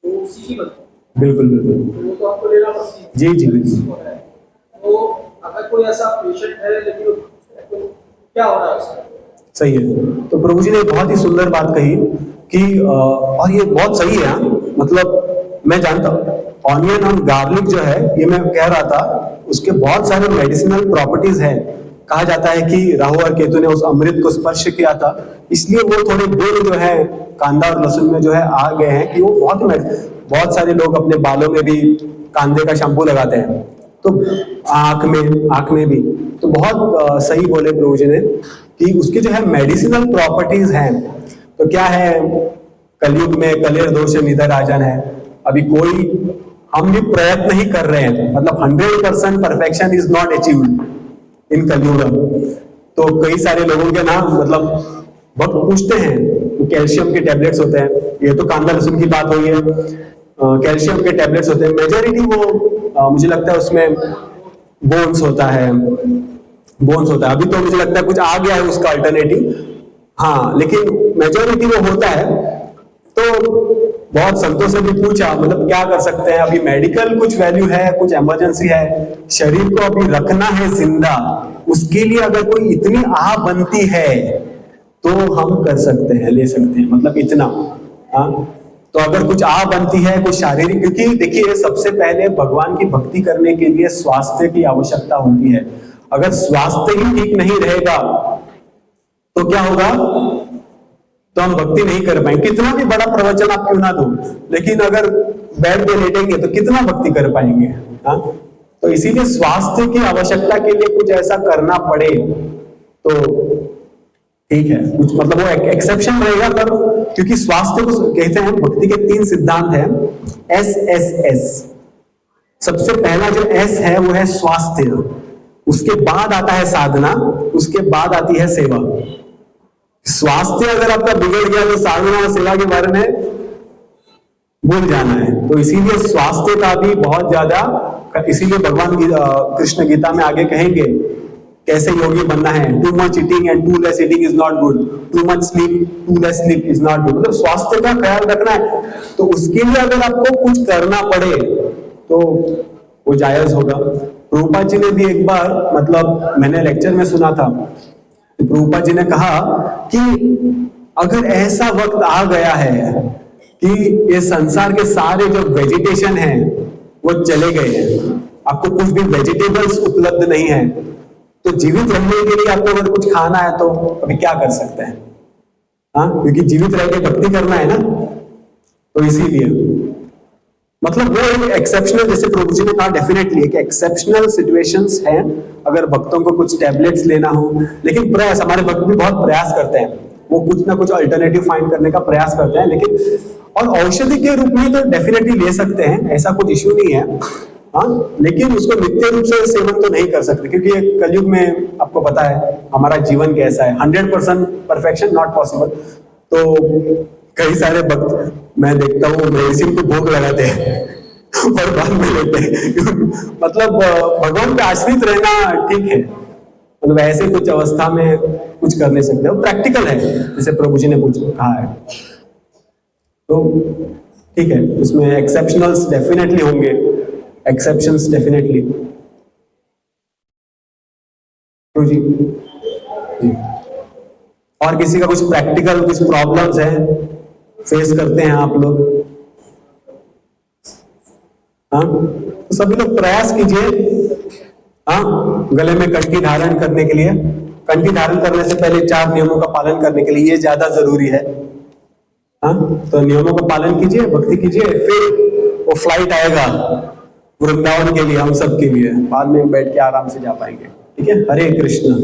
वो उसी की बनती है। बिल्कुल बिल्कुल, वो तो आपको लेना पड़ती है। जी जी बिल्कुल। तो अगर कोई ऐसा पेशेंट है लेकिन तो क्या हो रहा है उसका? सही है। तो प्रभु जी ने बहुत ही सुंदर बात कही कि और ये बहुत सही है। मतलब मैं जानता हूँ ऑनियन और गार्लिक जो है, ये मैं कह रहा था, उसके बहुत सारे मेडिसिनल प्रॉपर्टीज हैं। कहा जाता है कि राहु और केतु ने उस अमृत को स्पर्श किया था, इसलिए वो थोड़े गुण जो है कांदा और लहसुन में जो है आ गए हैं कि वो बहुत सारे लोग अपने बालों में भी कांदे का शैम्पू लगाते हैं, तो आंख में भी। तो बहुत सही बोले प्रभु जी ने कि उसके जो है मेडिसिनल प्रॉपर्टीज हैं। तो क्या है, कलयुग में कलेर दोष निधर राजन है। अभी कोई हम भी प्रयत्न ही कर रहे हैं, मतलब 100% perfection is not achieved in कलयुग। तो कई सारे लोगों के नाम मतलब भक्त पूछते हैं, कैल्शियम के टैबलेट्स होते हैं, ये तो कांदा लहसुन की बात हुई है, कैल्शियम के टैबलेट्स होते हैं, मेजॉरिटी वो मुझे लगता है उसमें बोन्स होता है, अभी तो मुझे लगता है कुछ आ गया है उसका अल्टरनेटिव, हाँ, लेकिन मेजॉरिटी वो होता है। तो बहुत संतों से भी पूछा, मतलब क्या कर सकते हैं, अभी मेडिकल कुछ वैल्यू है, कुछ इमरजेंसी है, शरीर को अभी रखना है जिंदा, उसके लिए अगर कोई इतनी आह बनती है तो हम कर सकते हैं, ले सकते हैं, मतलब इतना। हाँ, तो अगर कुछ आह बनती है, कुछ शारीरिक, क्योंकि देखिए सबसे पहले भगवान की भक्ति करने के लिए स्वास्थ्य की आवश्यकता होती है। अगर स्वास्थ्य ही ठीक नहीं रहेगा तो क्या होगा, तो हम भक्ति नहीं कर पाएंगे, कितना भी बड़ा प्रवचन आप क्यों ना दो, लेकिन अगर बेड पे लेटेंगे तो कितना भक्ति कर पाएंगे। हाँ, तो इसीलिए स्वास्थ्य की आवश्यकता के लिए कुछ ऐसा करना पड़े तो ठीक है, कुछ मतलब वो एक्सेप्शन रहेगा, पर क्योंकि स्वास्थ्य को कहते हैं, भक्ति के 3 सिद्धांत हैं, SSS। सबसे पहला जो S है वो है स्वास्थ्य, उसके बाद आता है साधना, उसके बाद आती है सेवा। स्वास्थ्य अगर आपका बिगड़ गया तो साधना और सेवा के बारे में भूल जाना है। तो इसीलिए स्वास्थ्य का भी बहुत ज्यादा, इसीलिए भगवान कृष्ण गीता में आगे कहेंगे कैसे योगी बनना है, too much eating and too less eating is not good, too much sleep, too less sleep is not good. मतलब स्वास्थ्य का ख्याल रखना है, तो उसके लिए अगर आपको कुछ करना पड़े तो वो जायज होगा। प्रभुपाद जी ने भी एक बार, मतलब मैंने लेक्चर में सुना था, प्रभुपाद जी ने कहा कि अगर ऐसा वक्त आ गया है कि ये संसार के सारे जो वेजिटेशन है वो चले गए हैं, आपको कुछ भी वेजिटेबल्स उपलब्ध नहीं है, तो जीवित रहने के लिए आपको अगर कुछ खाना है तो अभी क्या कर सकते हैं। हाँ, क्योंकि जीवित रह के भक्ति करना है ना, तो इसीलिए मतलब वो एक एक्सेप्शनल, जैसे प्रभु जी ने कहा, डेफिनेटली एक एक्सेप्शनल सिचुएशंस हैं अगर भक्तों को कुछ टैबलेट्स लेना हो, लेकिन प्रयास, हमारे भक्त भी बहुत प्रयास करते हैं, वो कुछ ना कुछ अल्टरनेटिव फाइंड करने का प्रयास करते हैं, लेकिन और औषधि के रूप में तो डेफिनेटली ले सकते हैं, ऐसा कुछ इश्यू नहीं है। हाँ, लेकिन उसको नित्य रूप से सेवन तो नहीं कर सकते, क्योंकि कलयुग में आपको पता है हमारा जीवन कैसा है, 100% परफेक्शन नॉट पॉसिबल। तो कई सारे भक्त मैं देखता हूँ मेडिसिन को भोग लगाते हैं और बाद में लेते हैं मतलब भगवान पे आश्रित रहना ठीक है, मतलब ऐसे कुछ अवस्था में कुछ कर नहीं सकते, प्रैक्टिकल है, जैसे प्रभु जी ने कहा है। तो ठीक है, उसमें एक्सेप्शनल्स डेफिनेटली होंगे, एक्सेप्शंस डेफिनेटली। तो जी और किसी का कुछ प्रैक्टिकल कुछ प्रॉब्लम्स है, फेस करते हैं आप लोग? हाँ, तो सभी लोग प्रयास कीजिए। हाँ, गले में कंठी धारण करने के लिए, कंठी धारण करने से पहले 4 नियमों का पालन करने के लिए, ये ज्यादा जरूरी है। हाँ, तो नियमों का पालन कीजिए, भक्ति कीजिए, फिर वो फ्लाइट आएगा वृंदावन के लिए, हम सब के लिए, बाद में बैठ के आराम से जा पाएंगे। ठीक है, हरे कृष्ण।